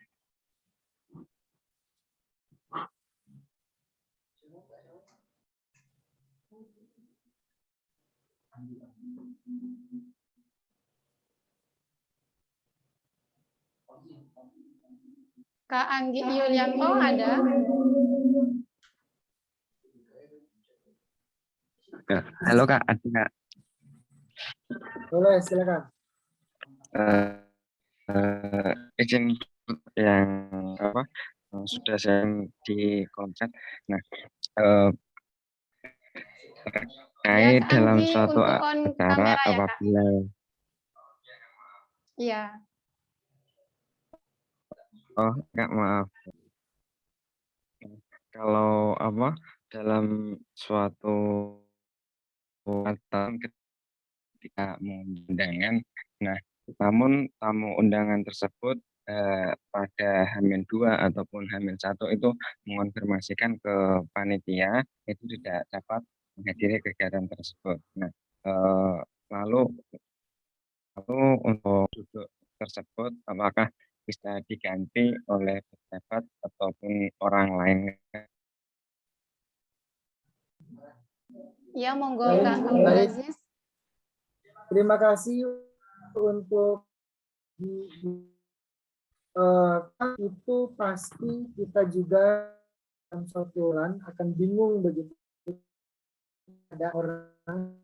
Kak Anggi Yulianto ada? Halo Kak, ada Kak. Boleh, silakan. Izin yang apa sudah saya di konten. Nah, terkait dalam suatu acara apabila Iya. oh enggak, maaf. Kalau apa dalam suatu acara ketika undangan, nah namun tamu undangan tersebut pada H-2 ataupun H-1 itu mengonfirmasikan ke panitia itu tidak dapat menghadiri kegiatan tersebut. Nah, lalu untuk duduk tersebut apakah bisa diganti oleh pejabat ataupun orang lain? Ya, monggo Baik, Kak Abdul baik. Aziz. Terima kasih untuk itu pasti kita juga dalam suatu bulan akan bingung begitu ada orang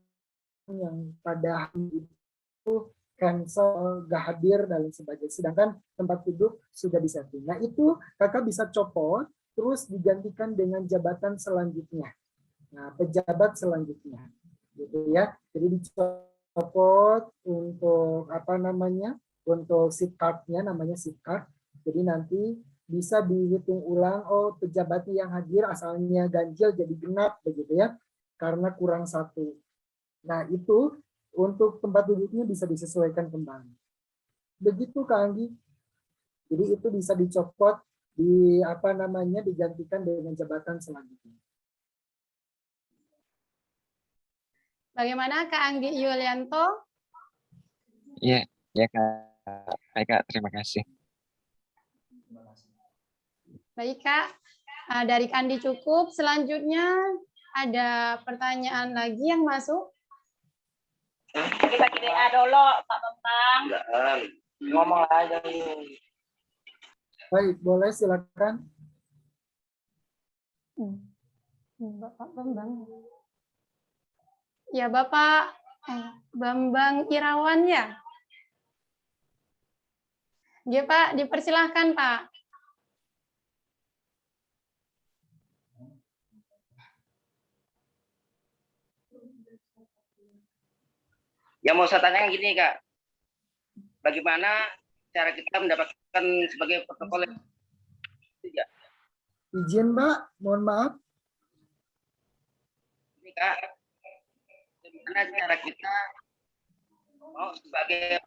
yang pada hari itu cancel, gak hadir dan lain sebagainya. Sedangkan tempat duduk sudah disetting. Nah itu kakak bisa copot, terus digantikan dengan jabatan selanjutnya. Nah pejabat selanjutnya, gitu ya. Jadi dicopot untuk apa namanya, untuk seat card-nya namanya seat card. Jadi nanti bisa dihitung ulang, oh pejabat yang hadir asalnya ganjil jadi genap begitu ya, karena kurang satu. Nah itu untuk tempat duduknya bisa disesuaikan kembali. Begitu Kak Anggi. Jadi itu bisa dicopot, di apa namanya, digantikan dengan jabatan selanjutnya. Bagaimana Kak Anggi Yulianto? Ya, ya Kak. Baik Kak, terima kasih. Baik Kak, dari Kandi cukup. Selanjutnya ada pertanyaan lagi yang masuk. Kita QA dulu, Pak Bambang. Ngomong aja. Baik, boleh silakan. Bapak Bambang. Ya Bapak Bambang Irawan ya. Ya Pak, dipersilahkan Pak. Yang mau saya tanyakan gini Kak, bagaimana cara kita mendapatkan sebagai protokol? Izin Mbak, mohon maaf. Ini Kak, bagaimana cara kita mau sebagai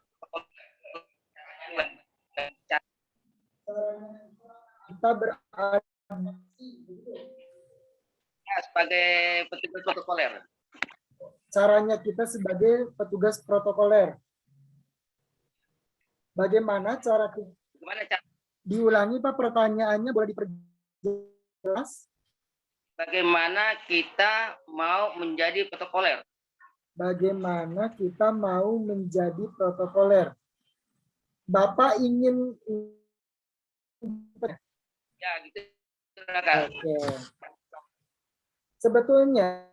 Kita berada sebagai petugas protokoler. Caranya kita sebagai petugas protokoler. Bagaimana cara kita? Diulangi Pak pertanyaannya, boleh diperjelas? Bagaimana kita mau menjadi protokoler? Bagaimana kita mau menjadi protokoler? Bapak ingin Ya gitu Kak. Oke. Sebetulnya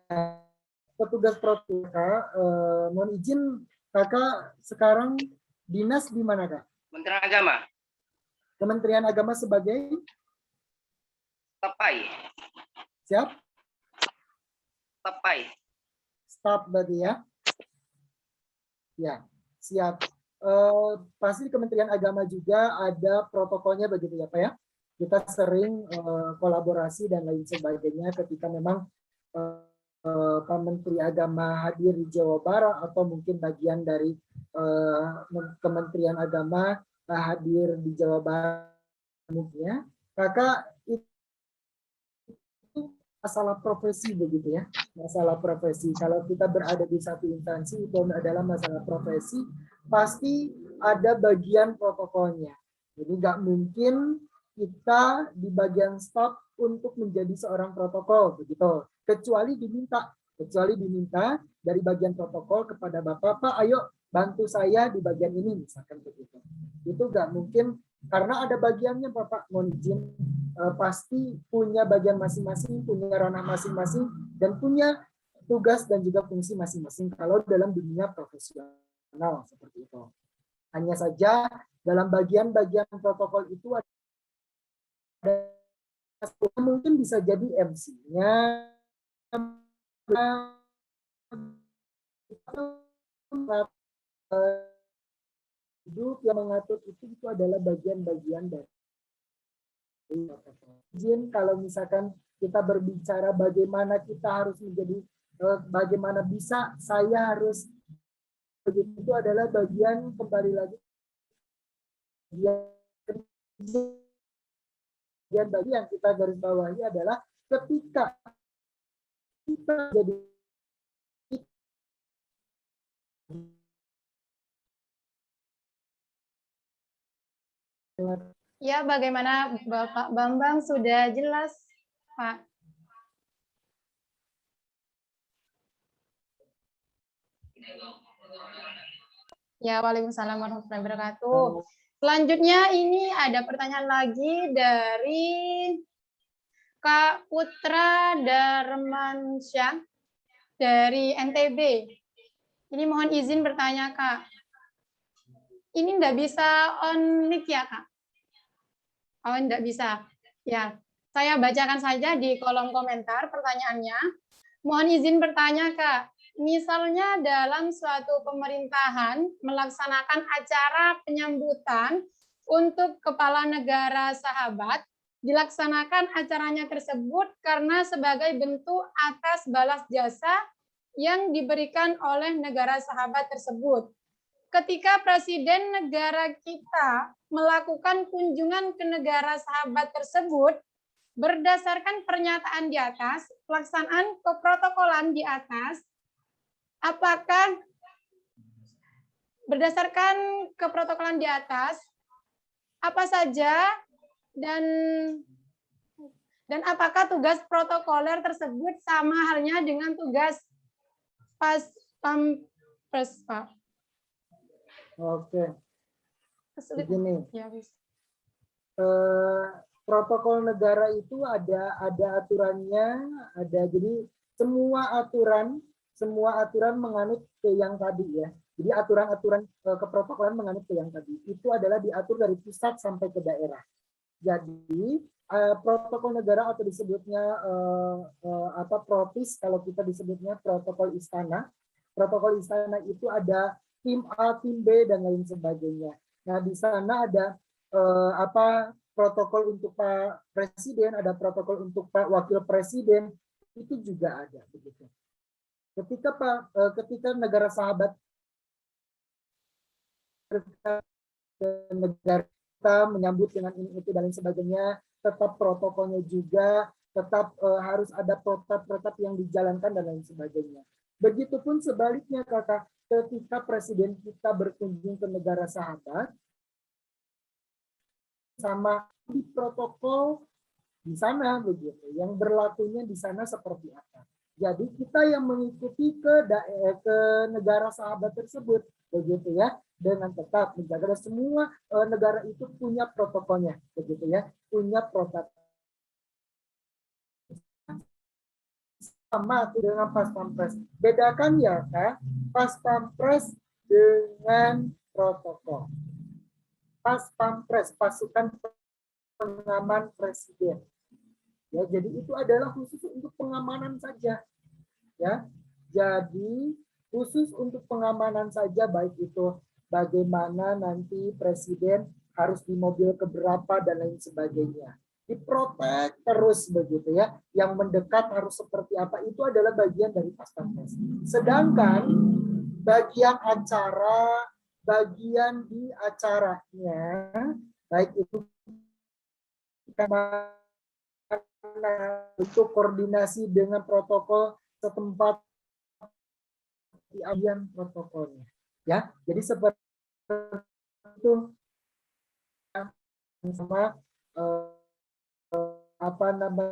petugas protokoler, mohon izin kakak sekarang dinas di mana Kak? Kementerian Agama. Kementerian Agama sebagai? Tapai. Siap? Tapai. Staf berarti ya? Ya, siap. Pasti di Kementerian Agama juga ada protokolnya begitu ya Pak ya? Kita sering kolaborasi dan lain sebagainya ketika memang Pak Menteri Agama hadir di Jawa Barat atau mungkin bagian dari Kementerian Agama hadir di Jawa Barat. Ya. Kakak itu masalah profesi begitu ya, masalah profesi. Kalau kita berada di satu instansi itu adalah masalah profesi, pasti ada bagian protokolnya. Jadi nggak mungkin kita di bagian staf untuk menjadi seorang protokol begitu, kecuali diminta dari bagian protokol kepada Bapak, Pak ayo bantu saya di bagian ini misalkan begitu. Itu nggak mungkin karena ada bagiannya Bapak, mohon izin pasti punya bagian masing-masing, punya ranah masing-masing, dan punya tugas dan juga fungsi masing-masing kalau dalam dunia profesional seperti itu. Hanya saja dalam bagian-bagian protokol itu ada mungkin bisa jadi MC-nya, yang mengatur itu adalah bagian-bagian dari izin. Kalau misalkan kita berbicara bagaimana kita harus menjadi, bagaimana bisa saya harus begitu, itu adalah bagian kembali lagi bagian bagi yang kita garis bawahi adalah ketika kita jadi Ya, bagaimana Bapak Bambang sudah jelas, Pak? Ya, waalaikumsalam warahmatullahi wabarakatuh. Selanjutnya ini ada pertanyaan lagi dari Kak Putra Darmansyah dari NTB. Ini mohon izin bertanya, Kak. Ini enggak bisa on mic ya, Kak? Oh, enggak bisa. Ya, saya bacakan saja di kolom komentar pertanyaannya. Mohon izin bertanya, Kak. Misalnya dalam suatu pemerintahan melaksanakan acara penyambutan untuk kepala negara sahabat, dilaksanakan acaranya tersebut karena sebagai bentuk atas balas jasa yang diberikan oleh negara sahabat tersebut. Ketika presiden negara kita melakukan kunjungan ke negara sahabat tersebut, berdasarkan pernyataan di atas, pelaksanaan keprotokolan di atas, apakah berdasarkan keprotokolan di atas, apa saja dan apakah tugas protokoler tersebut sama halnya dengan tugas pas pampres, Pak? Oke. Begini. Ya, bisa. Protokol negara itu ada aturannya, jadi semua aturan menganut ke yang tadi ya. Jadi aturan-aturan keprotokolan menganut ke yang tadi. Itu adalah diatur dari pusat sampai ke daerah. Jadi protokol negara atau disebutnya propis, kalau kita disebutnya protokol istana. Protokol istana itu ada tim A, tim B dan lain sebagainya. Nah, di sana ada protokol untuk Pak Presiden, ada protokol untuk Pak Wakil Presiden, itu juga ada begitu. Ketika negara sahabat negara kita menyambut dengan ini itu dan lain sebagainya, tetap protokolnya juga, tetap harus ada protap-protap yang dijalankan dan lain sebagainya. Begitupun sebaliknya, Kakak, ketika presiden kita berkunjung ke negara sahabat, sama di protokol di sana begitu, yang berlakunya di sana seperti apa. Jadi kita yang mengikuti ke negara sahabat tersebut begitu ya, dengan tetap menjaga semua negara itu punya protokolnya begitu ya, punya protokol sama dengan pas pampres. Bedakan ya, Kak, pas pampres dengan protokol. Pas pampres, pasukan pengaman presiden. Ya, jadi itu adalah khusus untuk pengamanan saja. Ya, jadi khusus untuk pengamanan saja, baik itu bagaimana nanti presiden harus di mobil keberapa dan lain sebagainya. Diprotek terus begitu ya. Yang mendekat harus seperti apa, itu adalah bagian dari pas pampres. Sedangkan bagian acara, bagian di acaranya, baik itu untuk koordinasi dengan protokol setempat di bagian protokolnya, ya. Jadi seperti itu sama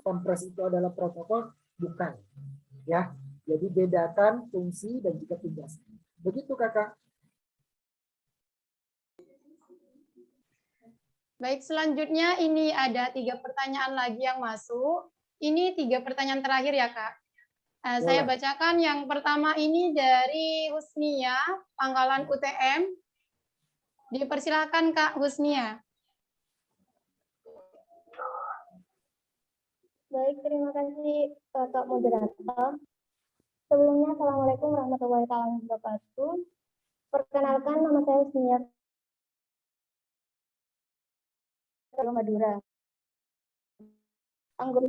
pampres itu adalah protokol, bukan, ya. Jadi bedakan fungsi dan juga tugas. Begitu, Kakak. Baik, selanjutnya ini ada 3 pertanyaan lagi yang masuk. Ini 3 pertanyaan terakhir ya, Kak. Saya bacakan yang pertama ini dari Husnia, Pangkalan UTM. Dipersilakan Kak Husnia. Baik, terima kasih Kak Moderator. Sebelumnya, Assalamualaikum warahmatullahi wabarakatuh. Perkenalkan, nama saya Husnia Madura. Anggota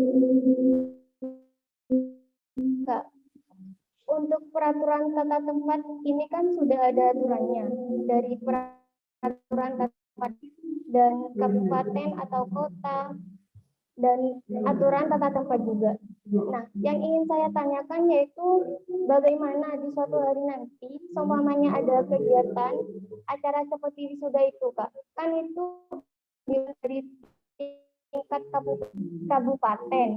untuk peraturan tata tempat ini kan sudah ada aturannya dari peraturan tata tempat dan kabupaten atau kota dan aturan tata tempat juga. Nah, yang ingin saya tanyakan yaitu bagaimana di suatu hari nanti, seumpamanya ada kegiatan acara seperti wisuda itu, Kak, kan itu dari tingkat kabupaten.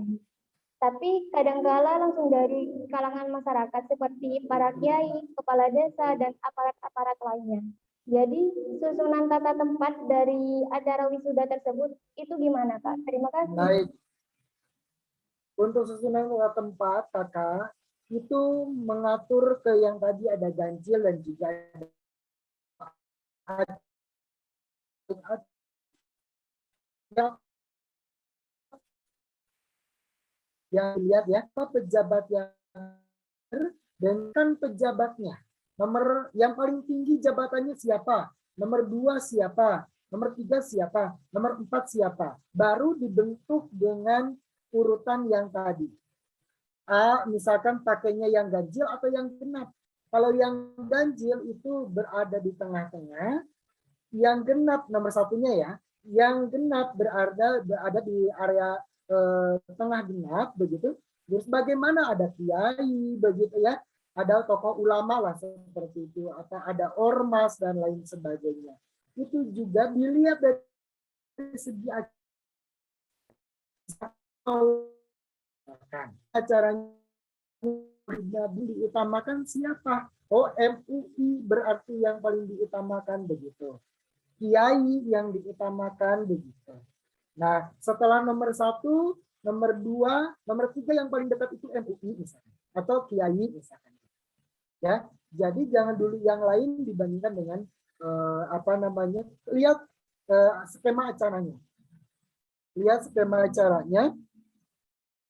Tapi kadangkala langsung dari kalangan masyarakat seperti para kiai, kepala desa, dan aparat-aparat lainnya. Jadi susunan tata tempat dari acara wisuda tersebut itu gimana, Kak? Terima kasih. Baik. Untuk susunan tempat, Kakak, itu mengatur ke yang tadi ada ganjil dan juga ada yang lihat ya, pejabat yang dengan pejabatnya. Nomor yang paling tinggi jabatannya siapa? Nomor 2 siapa? Nomor 3 siapa? Nomor 4 siapa? Baru dibentuk dengan urutan yang tadi. A, misalkan pakainya yang ganjil atau yang genap. Kalau yang ganjil itu berada di tengah-tengah, yang genap nomor satunya ya, yang genap berada di area tengah genap begitu. Terus bagaimana ada kiai begitu ya, ada tokoh ulama lah seperti itu, atau ada ormas dan lain sebagainya. Itu juga dilihat dari segi acaranya diutamakan siapa? Oh, MUI berarti yang paling diutamakan begitu. Kiai yang diutamakan begitu. Nah, setelah nomor 1, nomor 2, nomor 3 yang paling dekat itu MUI misalkan, atau kiai misalkan. Ya, jadi jangan dulu yang lain dibandingkan dengan lihat skema acaranya. Lihat skema acaranya.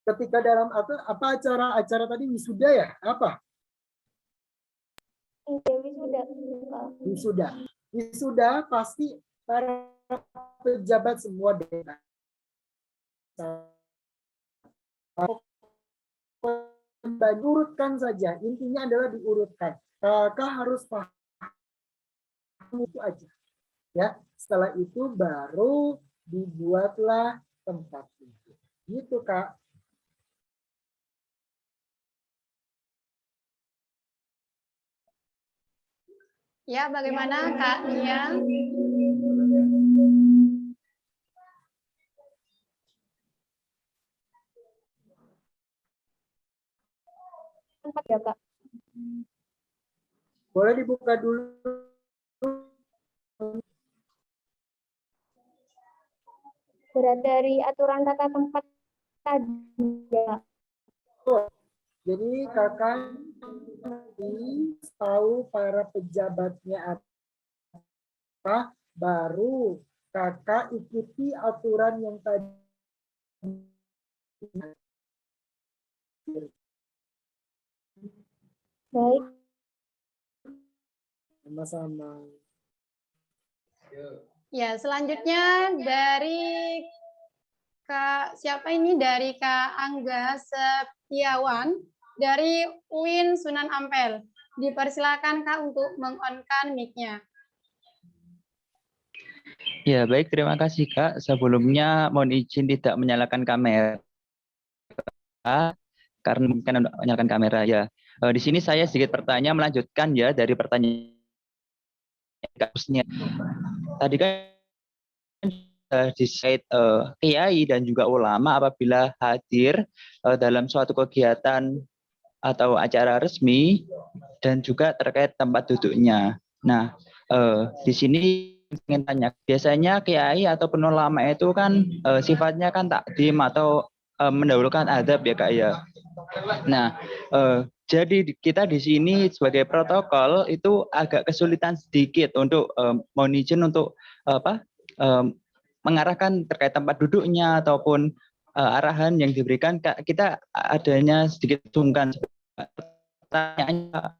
Ketika dalam apa acara tadi wisuda ya? Apa? Wisuda. Wisuda pasti para pejabat semua desa. Urutkan saja, intinya adalah diurutkan. Kakak harus paham itu aja. Ya, setelah itu baru dibuatlah tempat itu. Gitu, Kak. Ya, bagaimana Kak Nia? Tempat ya, Kak. Boleh dibuka dulu. Berat dari aturan tata tempat tadi ya. Jadi kakak tahu para pejabatnya apa, baru kakak ikuti aturan yang tadi. Baik. Sama-sama. Ya, selanjutnya dari Kak siapa ini? Dari Kak Angga Setiawan dari UIN Sunan Ampel. Dipersilakan Kak untuk meng-on-kan mic-nya. Ya, baik, terima kasih Kak. Sebelumnya mohon izin tidak menyalakan kamera karena mungkin menyalakan kamera ya. Di sini saya sedikit bertanya melanjutkan ya dari pertanyaan kasusnya. Tadi kan di slide kiai dan juga ulama apabila hadir dalam suatu kegiatan atau acara resmi dan juga terkait tempat duduknya. Nah, di sini ingin tanya, biasanya kiai ataupun ulama itu kan sifatnya kan takdim atau mendahulukan adab ya Kak ya. Nah, jadi kita di sini sebagai protokol itu agak kesulitan sedikit untuk mohon izin untuk mengarahkan terkait tempat duduknya ataupun arahan yang diberikan, kita adanya sedikit sungkan. Pertanyaannya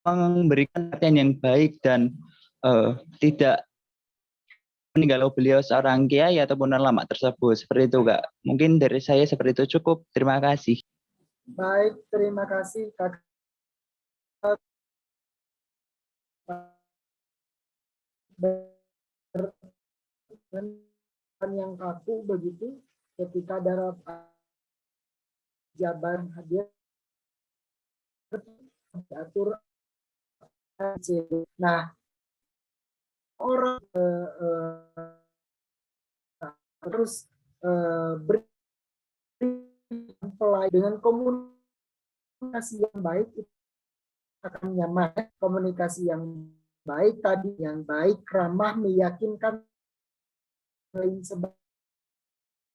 memberikan perhatian yang baik dan tidak meninggal beliau seorang kiai ataupun ulama tersebut. Seperti itu Kak. Mungkin dari saya seperti itu cukup. Terima kasih. Baik, terima kasih Kak. Yang kaku begitu ketika dalam jaban hadir diatur. Nah, orang terus dengan komunikasi yang baik itu akan nyaman. Komunikasi yang baik tadi, yang baik, ramah, meyakinkan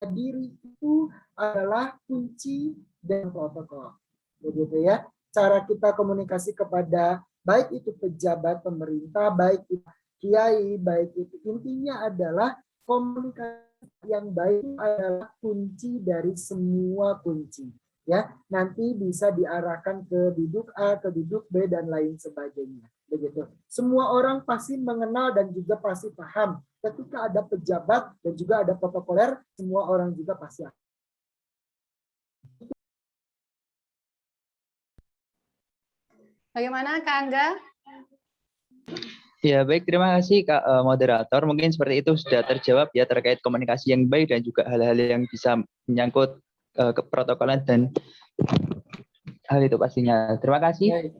diri itu adalah kunci dan protokol. Begitu ya. Cara kita komunikasi kepada baik itu pejabat pemerintah, baik itu kiai, baik itu, intinya adalah komunikasi yang baik adalah kunci dari semua kunci. Ya, nanti bisa diarahkan ke biduk A, ke biduk B dan lain sebagainya. Begitu. Semua orang pasti mengenal dan juga pasti paham. Ketika ada pejabat dan juga ada protokoler, semua orang juga pasti paham. Bagaimana Kak Angga? Ya, baik, terima kasih Kak moderator. Mungkin seperti itu sudah terjawab ya terkait komunikasi yang baik dan juga hal-hal yang bisa menyangkut keprotokolan dan hal itu pastinya. Terima kasih.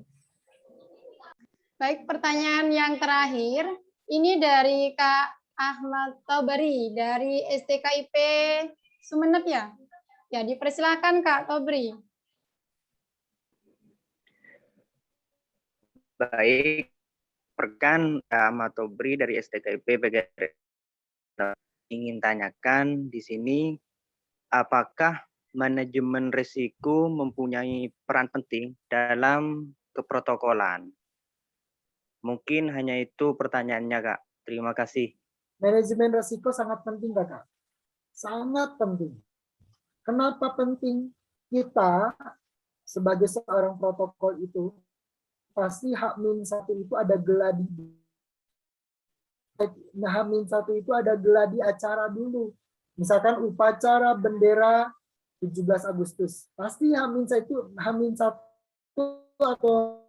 Baik, pertanyaan yang terakhir ini dari Kak Ahmad Tobari dari STKIP Sumeneb ya. Ya, dipersilakan Kak Tobri. Baik, rekan Ahmad Tobri dari STKIP PGRI ingin tanyakan di sini, apakah manajemen risiko mempunyai peran penting dalam keprotokolan? Mungkin hanya itu pertanyaannya, Kak. Terima kasih. Manajemen risiko sangat penting, Kak. Sangat penting. Kenapa penting? Kita sebagai seorang protokol itu pasti H-1 itu ada geladi. H-1 itu ada geladi acara dulu. Misalkan upacara bendera 17 Agustus. Pasti H-1 atau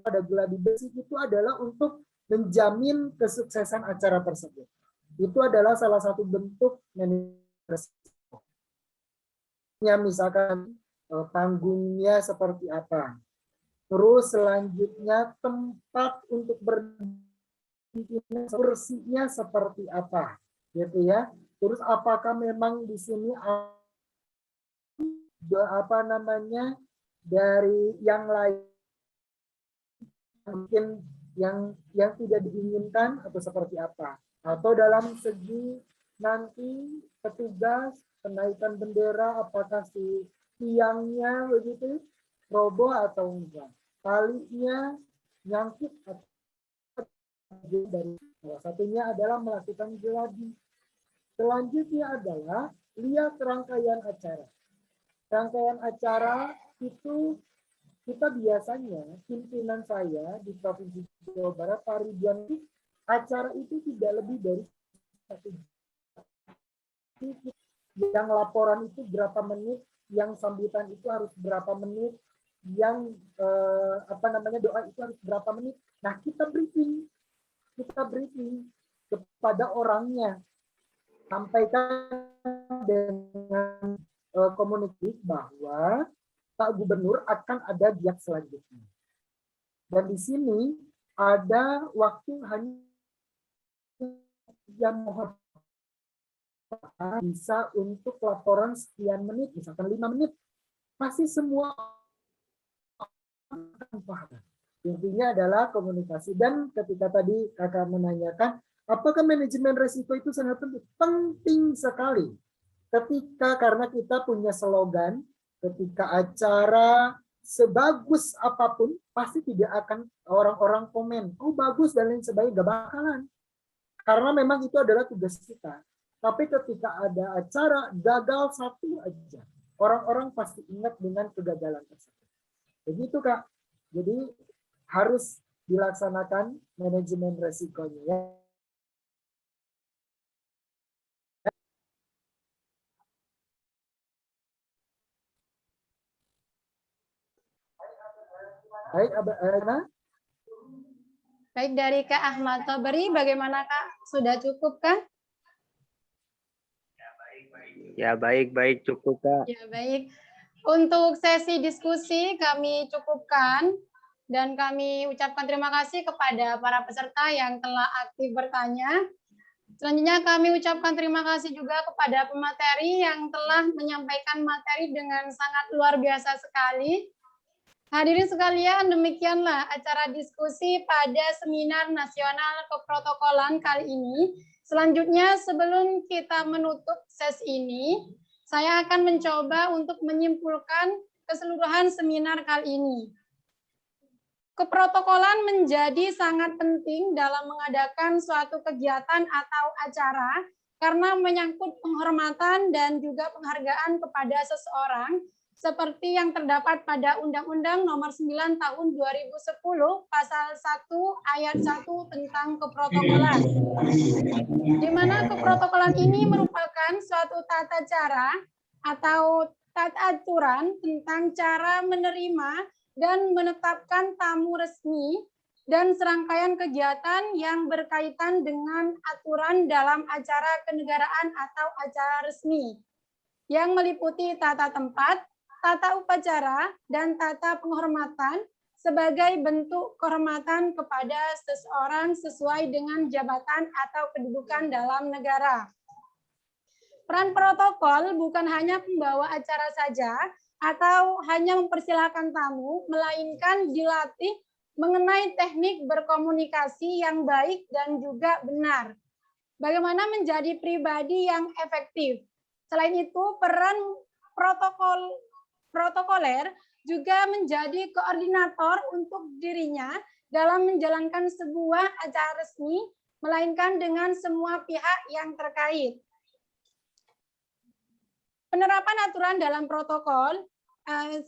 ada geladi besi itu adalah untuk menjamin kesuksesan acara tersebut. Itu adalah salah satu bentuk manajemen risiko. Ya, misalkan panggungnya seperti apa. Terus selanjutnya tempat untuk berdiri kursinya seperti apa, gitu ya. Terus apakah memang di sini apa namanya dari yang lain mungkin yang tidak diinginkan atau seperti apa, atau dalam segi nanti petugas kenaikan bendera apakah si tiangnya begitu roboh atau enggak, talinya nyangkut atau dari salah satunya adalah melakukan geladi. Selanjutnya adalah lihat rangkaian acara. Rangkaian acara itu kita biasanya pimpinan saya di Provinsi Jawa Barat Pak Ridwan, acara itu tidak lebih dari 1 jam. Yang laporan itu berapa menit, yang sambutan itu harus berapa menit, yang doa itu harus berapa menit. Nah, kita briefing kepada orangnya, sampaikan dengan komunikasi bahwa Pak Gubernur akan ada giat selanjutnya. Dan di sini ada waktu hanya yang bisa untuk laporan sekian menit, misalkan 5 menit. Pasti semua akan paham. Intinya adalah komunikasi. Dan ketika tadi kakak menanyakan, apakah manajemen risiko itu sangat penting? Penting sekali. Karena kita punya slogan, ketika acara sebagus apapun, pasti tidak akan orang-orang komen, oh bagus dan lain sebagainya, gak bakalan. Karena memang itu adalah tugas kita. Tapi ketika ada acara gagal satu aja, orang-orang pasti ingat dengan kegagalan tersebut. Begitu Kak. Jadi harus dilaksanakan manajemen resikonya ya. Baik, Ana. Baik, dari Kak Ahmad Tobari, bagaimana Kak? Sudah cukup kan? Ya, baik, cukup Kak. Ya, baik. Untuk sesi diskusi kami cukupkan dan kami ucapkan terima kasih kepada para peserta yang telah aktif bertanya. Selanjutnya kami ucapkan terima kasih juga kepada pemateri yang telah menyampaikan materi dengan sangat luar biasa sekali. Hadirin sekalian, demikianlah acara diskusi pada Seminar Nasional Keprotokolan kali ini. Selanjutnya, sebelum kita menutup sesi ini, saya akan mencoba untuk menyimpulkan keseluruhan seminar kali ini. Keprotokolan menjadi sangat penting dalam mengadakan suatu kegiatan atau acara karena menyangkut penghormatan dan juga penghargaan kepada seseorang seperti yang terdapat pada Undang-Undang Nomor 9 Tahun 2010 Pasal 1 Ayat 1 tentang keprotokolan. Di mana keprotokolan ini merupakan suatu tata cara atau tata aturan tentang cara menerima dan menetapkan tamu resmi dan serangkaian kegiatan yang berkaitan dengan aturan dalam acara kenegaraan atau acara resmi yang meliputi tata tempat, tata upacara, dan tata penghormatan sebagai bentuk kehormatan kepada seseorang sesuai dengan jabatan atau kedudukan dalam negara. Peran protokol bukan hanya pembawa acara saja, atau hanya mempersilahkan tamu, melainkan dilatih mengenai teknik berkomunikasi yang baik dan juga benar. Bagaimana menjadi pribadi yang efektif. Selain itu, peran protokoler juga menjadi koordinator untuk dirinya dalam menjalankan sebuah acara resmi, melainkan dengan semua pihak yang terkait. Penerapan aturan dalam protokol,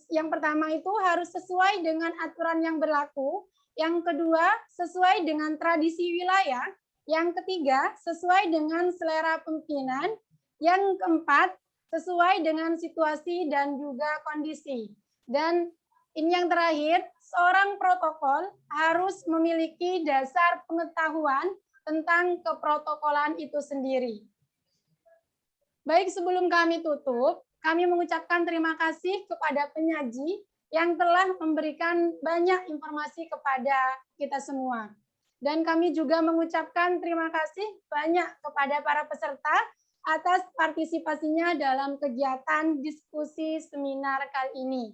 yang pertama itu harus sesuai dengan aturan yang berlaku, yang kedua sesuai dengan tradisi wilayah, yang ketiga sesuai dengan selera pimpinan, yang keempat sesuai dengan situasi dan juga kondisi. Dan ini yang terakhir, seorang protokol harus memiliki dasar pengetahuan tentang keprotokolan itu sendiri. Baik, sebelum kami tutup, kami mengucapkan terima kasih kepada penyaji yang telah memberikan banyak informasi kepada kita semua. Dan kami juga mengucapkan terima kasih banyak kepada para peserta atas partisipasinya dalam kegiatan diskusi seminar kali ini.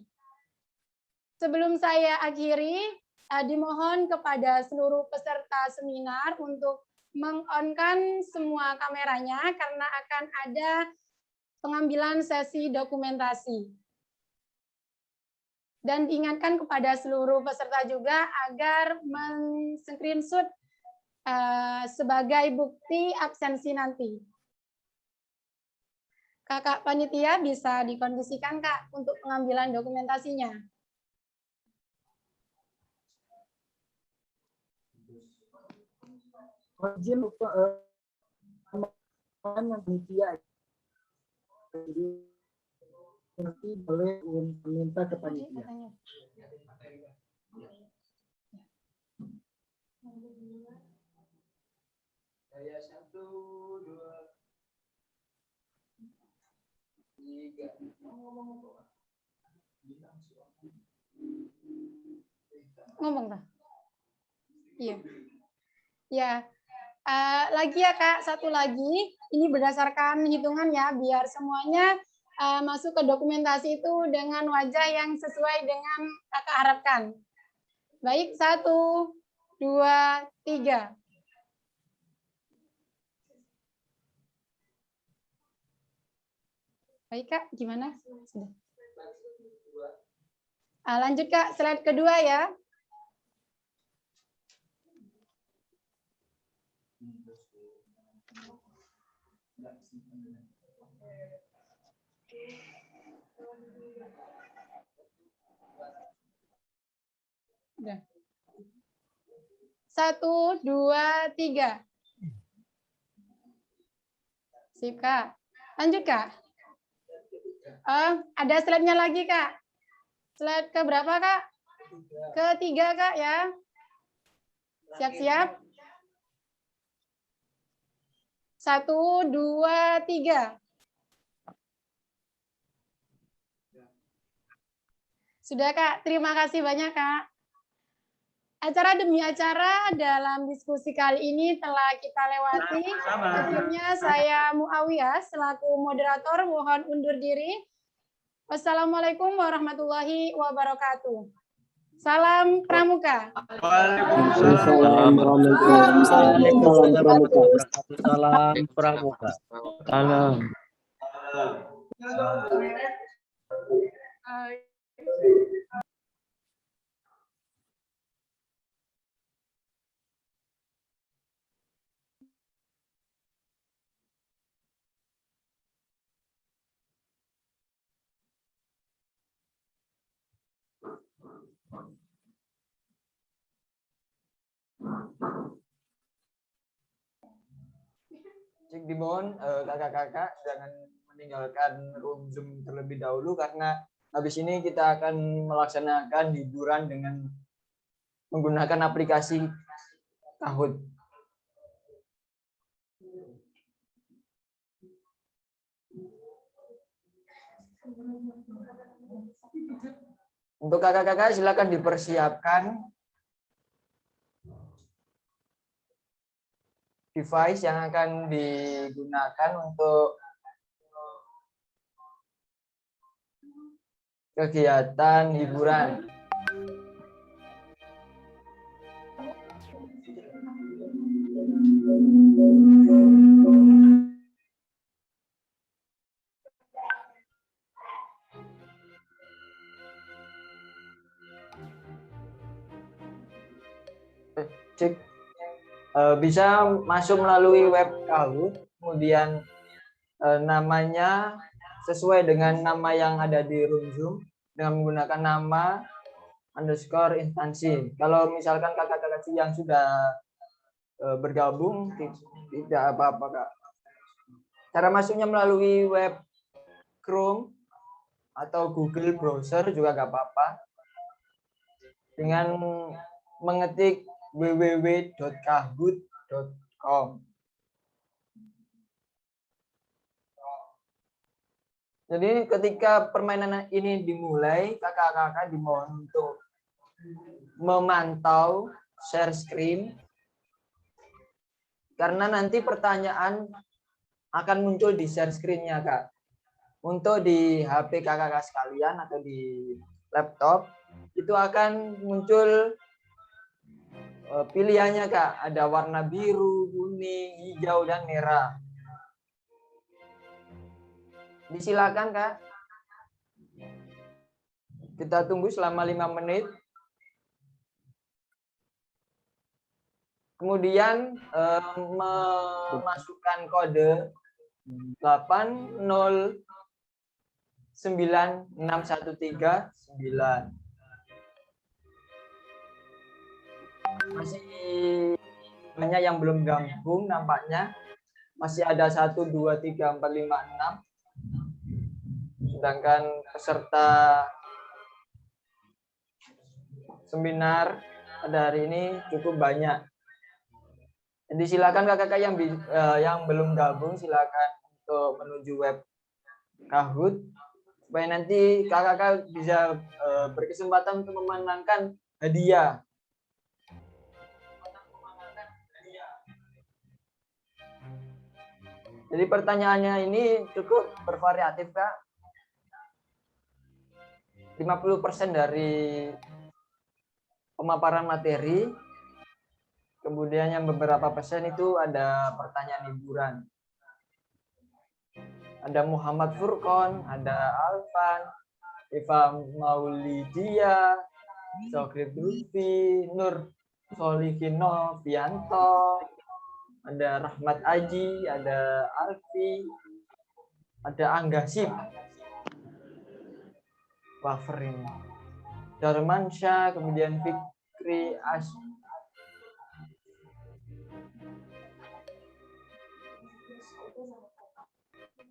Sebelum saya akhiri, dimohon kepada seluruh peserta seminar untuk meng-on-kan semua kameranya karena akan ada pengambilan sesi dokumentasi. Dan diingatkan kepada seluruh peserta juga agar men-screenshot sebagai bukti absensi nanti. Kakak panitia bisa dikondisikan, Kak, untuk pengambilan dokumentasinya. Izin panitia. Jadi nanti boleh meminta ke panitia. Saya 1, 2, 3. Ngomong, Kak? Iya. Ya. Lagi ya, Kak, satu lagi. Ini berdasarkan hitungan ya, biar semuanya masuk ke dokumentasi itu dengan wajah yang sesuai dengan Kakak harapkan. Baik, 1, 2, 3. Baik, Kak, gimana? Sudah. Lanjut, Kak, slide kedua ya. Udah. 1, 2, 3. Sip, Kak. Lanjut, Kak. Ada slide-nya lagi, Kak. Slide ke berapa, Kak? Ketiga, Kak, ya. Siap-siap. 1, 2, 3. Sudah, Kak. Terima kasih banyak, Kak. Acara demi acara dalam diskusi kali ini telah kita lewati. Akhirnya saya Muawiyah selaku moderator mohon undur diri. Wassalamualaikum warahmatullahi wabarakatuh. Salam Pramuka. Waalaikumsalam warahmatullahi wabarakatuh. Salam Pramuka. Salam. Cik dimohon kakak-kakak jangan meninggalkan room Zoom terlebih dahulu karena habis ini kita akan melaksanakan hiburan dengan menggunakan aplikasi Kahoot. Untuk kakak-kakak silakan dipersiapkan device yang akan digunakan untuk kegiatan hiburan. Cek. Bisa masuk melalui web Kahoot, kemudian namanya sesuai dengan nama yang ada di room Zoom dengan menggunakan nama underscore instansi. Kalau misalkan kakak-kakak yang sudah bergabung tidak apa-apa Kak. Cara masuknya melalui web Chrome atau Google Browser juga gak apa-apa. Dengan mengetik www.kahoot.com. Jadi ketika permainan ini dimulai, kakak-kakak dimohon untuk memantau share screen karena nanti pertanyaan akan muncul di share screen-nya Kak. Untuk di HP kakak-kakak sekalian atau di laptop itu akan muncul pilihannya Kak, ada warna biru, kuning, hijau, dan merah. Disilakan Kak. Kita tunggu selama 5 menit. Kemudian memasukkan kode 8096139. Masih banyak yang belum gabung nampaknya. Masih ada 1, 2, 3, 4, 5, 6. Sedangkan peserta seminar pada hari ini cukup banyak. Jadi silakan kakak-kakak yang belum gabung silakan untuk menuju web Kahoot supaya nanti kakak-kakak bisa berkesempatan untuk memenangkan hadiah. Jadi pertanyaannya ini cukup bervariatif Kak. 50% dari pemaparan materi, kemudian yang beberapa persen itu ada pertanyaan hiburan. Ada Muhammad Furqon, ada Alvan, Eva Maulidia, Sokrit Lutfi, Nur Solikino Fianto, ada Rahmat Aji, ada Alfi, ada Anggasip, Waferin, Darmansyah, kemudian Fikri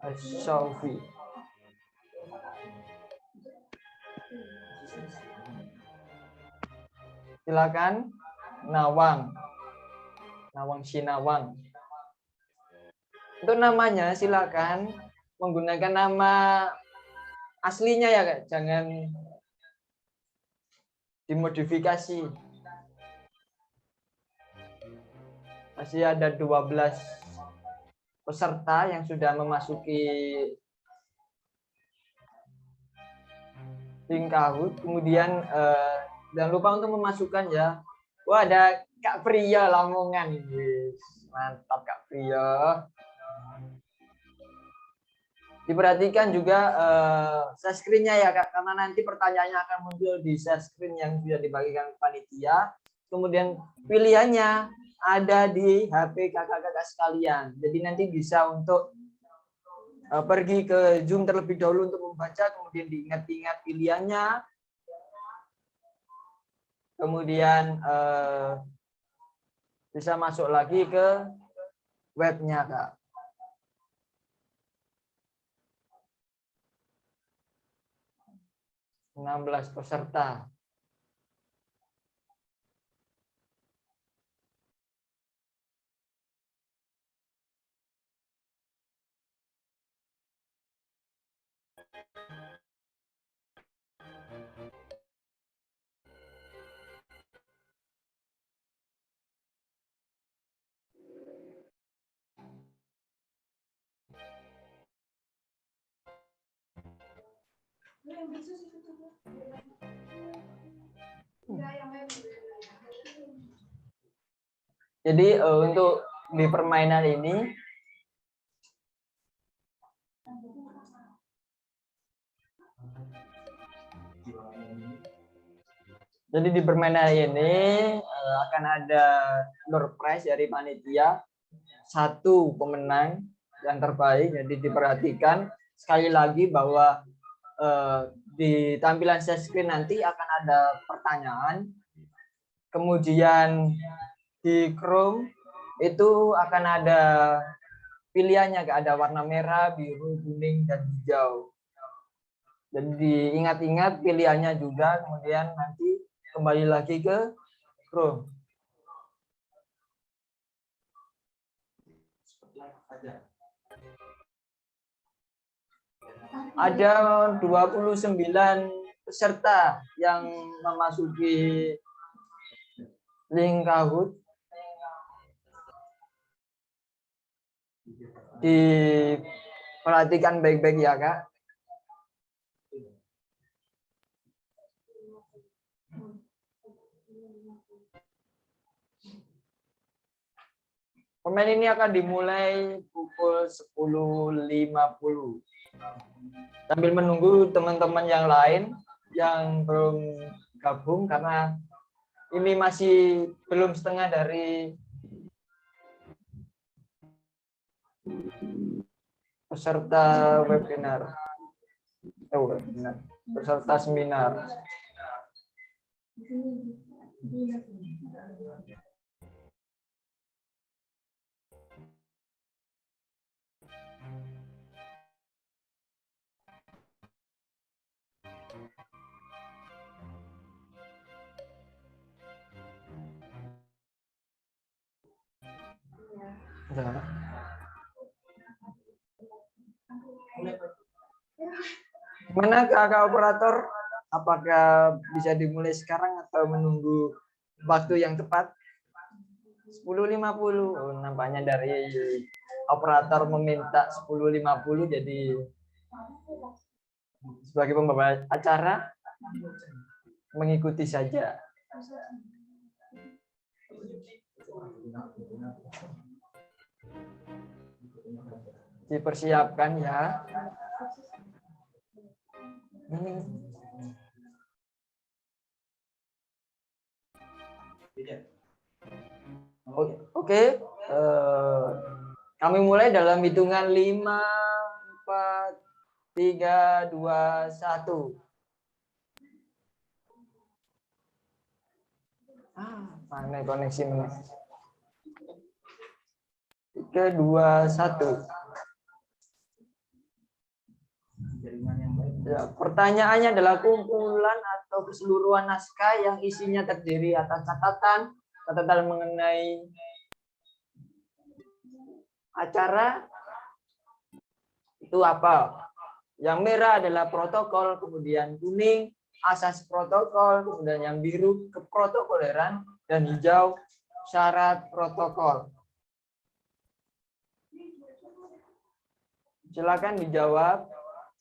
Asyaufi. Silakan Nawang Sinawang. Untuk namanya silakan menggunakan nama aslinya ya Kak, jangan dimodifikasi. Masih ada 12 peserta yang sudah memasuki link Kahoot. Kemudian jangan lupa untuk memasukkan ya. Wah, ada Kak Priya Lamongan. Yes. Mantap Kak Priya. Diperhatikan juga share screen-nya ya Kak, karena nanti pertanyaannya akan muncul di share screen yang sudah dibagikan panitia. Kemudian pilihannya ada di HP kakak-kakak sekalian. Jadi nanti bisa untuk pergi ke Zoom terlebih dahulu untuk membaca, kemudian diingat-ingat pilihannya. Kemudian bisa masuk lagi ke webnya Kak. Enam 16 peserta. Jadi untuk di permainan ini akan ada door prize dari panitia, 1 pemenang yang terbaik. Jadi diperhatikan sekali lagi bahwa di tampilan share screen nanti akan ada pertanyaan, kemudian di Chrome itu akan ada pilihannya, ada warna merah, biru, kuning, dan hijau. Jadi diingat-ingat pilihannya juga, kemudian nanti kembali lagi ke Chrome. Ada 29 peserta yang memasuki link Kahoot. Diperhatikan baik-baik ya Kak. Permainan ini akan dimulai pukul 10.50. Sambil menunggu teman-teman yang lain yang belum gabung, karena ini masih belum setengah dari peserta webinar. Peserta seminar. Gimana kakak operator? Apakah bisa dimulai sekarang atau menunggu waktu yang tepat? 10.50. Oh, nampaknya dari operator meminta 10.50, jadi sebagai pembawa acara mengikuti saja. Dipersiapkan ya. Oke. Kami mulai dalam hitungan 5, 4, 3, 2, 1. Mana koneksi ini? 3, 2, 1. Ya, pertanyaannya adalah kumpulan atau keseluruhan naskah yang isinya terdiri atas catatan mengenai acara itu apa? Yang merah adalah protokol, kemudian kuning asas protokol, kemudian yang biru keprotokoleran, dan hijau syarat protokol. Silakan dijawab.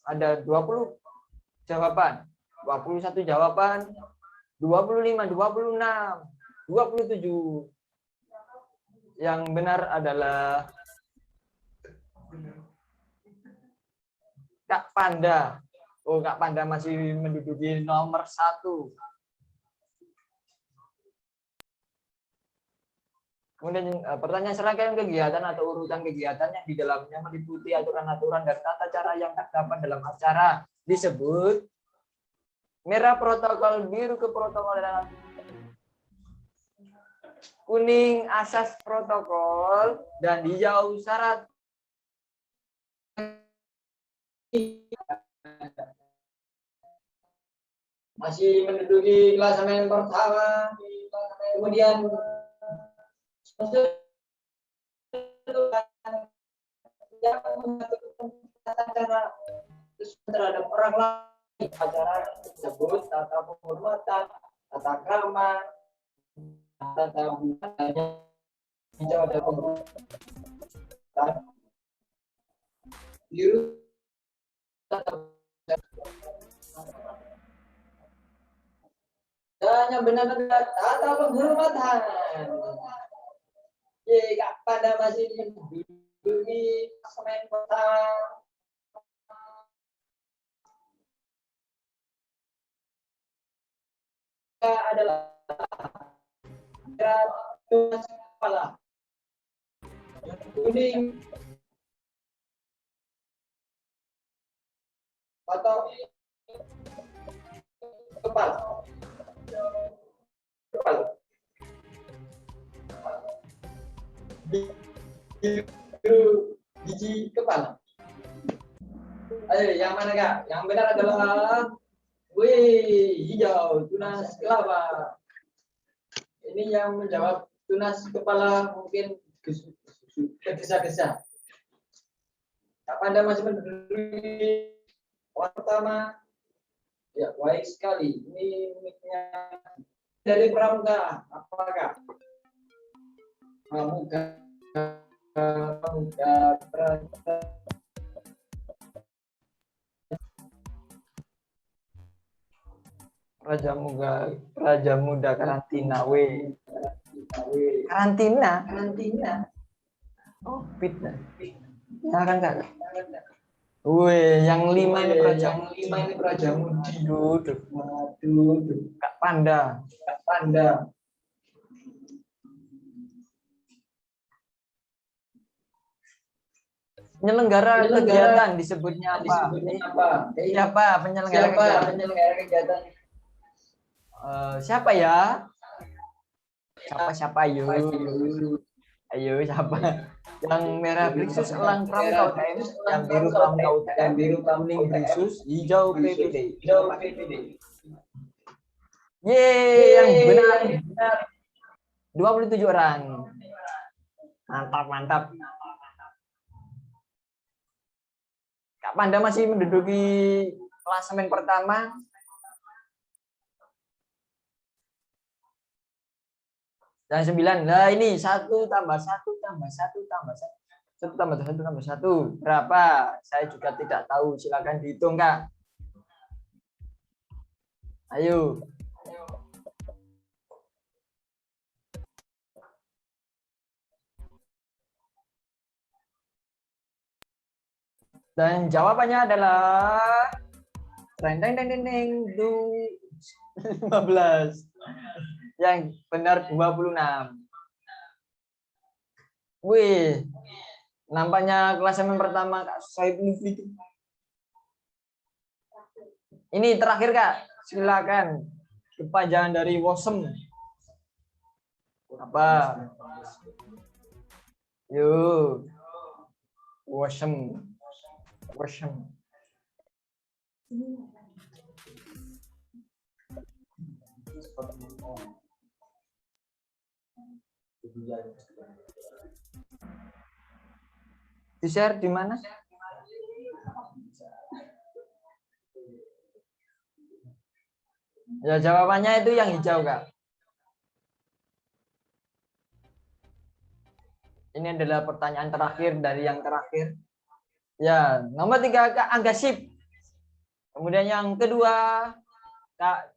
Ada 20 jawaban, 21 jawaban, 25, 26, 27. Yang benar adalah Kak Panda. Oh, Kak Panda masih menduduki nomor 1. Kemudian pertanyaan, serangkaian kegiatan atau urutan kegiatan yang di dalamnya meliputi aturan-aturan dan tata cara yang terdapat dalam acara disebut merah protokol, biru keprotokolan, kuning asas protokol, dan hijau syarat. Masih menduduki klasemen pertama, kemudian terhadap orang lain, acara tersebut tata penghormatan, tata krama, tata budaya, hijau ada penghormatan, biru dan yang benar adalah tata penghormatan. Kak Panda masih menduduki klasemen pertama. Adalah tunas kepala, yang kuning atau kepala. Biru biji kepala. Ayo, yang mana Kak? Yang benar adalah hijau, tunas kelapa. Ini yang menjawab tunas kepala mungkin tergesa-gesa. Kak Panda masih menduduki orang pertama. Ya, baik sekali. Ini mic-nya dari Pramuka. Apakah Pramuka? Raja Muda karantina karantina. Oh, fitnah. Ya kan Kak? Yang 5 ini Raja Mudi. Kak Panda. Penyelenggara kegiatan disebutnya apa? Siapa penyelenggara kegiatan? Siapa ya? Siapa ayo siapa? Yang merah Briksus Elang Pramuka UTM, yang biru Pramuka UTM, kuning Briksus, hijau PPD. Yang benar 27 orang. Mantap. Kak Panda masih menduduki klasemen pertama. Dan 9. Nah, ini 1 tambah 1 tambah 1 tambah 1. 1 tambah 1 tambah 1. Berapa? Saya juga tidak tahu. Silakan dihitung, Kak. Ayo. Dan jawabannya adalah 15. Yang benar 26. Wih, nampaknya klasemen pertama Kak Saiful Fikri. Ini terakhir Kak, silakan kepanjangan dari WOSEM. Apa? Yuk, WOSEM. Di-share di mana? Ya, jawabannya itu yang hijau, Kak. Ini adalah pertanyaan terakhir dari yang terakhir. Ya, nomor 3 Kak Angga Sip. Kemudian yang kedua Kak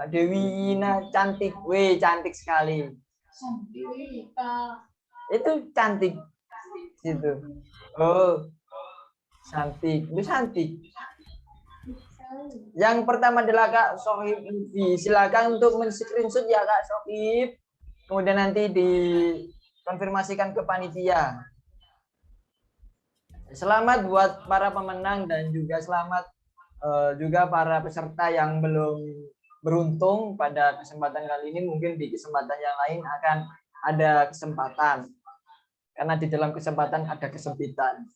Dewi Ina cantik. Wih, cantik sekali. Itu cantik. Gitu. Oh, cantik. Itu cantik. Yang pertama adalah Kak Sohib Lutfi. Silakan untuk men-screenshot ya Kak Sohib. Kemudian nanti dikonfirmasikan ke panitia. Selamat buat para pemenang dan juga selamat juga para peserta yang belum beruntung pada kesempatan kali ini. Mungkin di kesempatan yang lain akan ada kesempatan. Karena di dalam kesempatan ada kesempitan.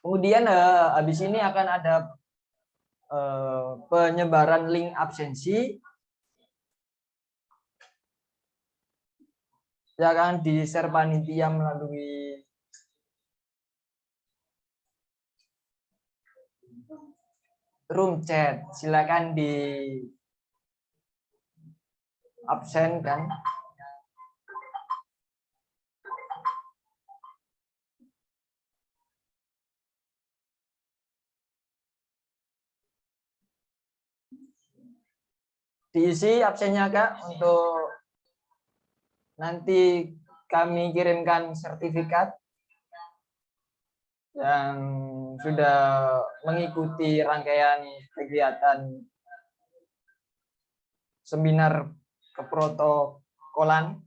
Kemudian habis ini akan ada penyebaran link absensi. Ya kan di-share panitia melalui room chat. Silakan di absen kan. Diisi absennya Kak untuk nanti kami kirimkan sertifikat yang sudah mengikuti rangkaian kegiatan seminar keprotokolan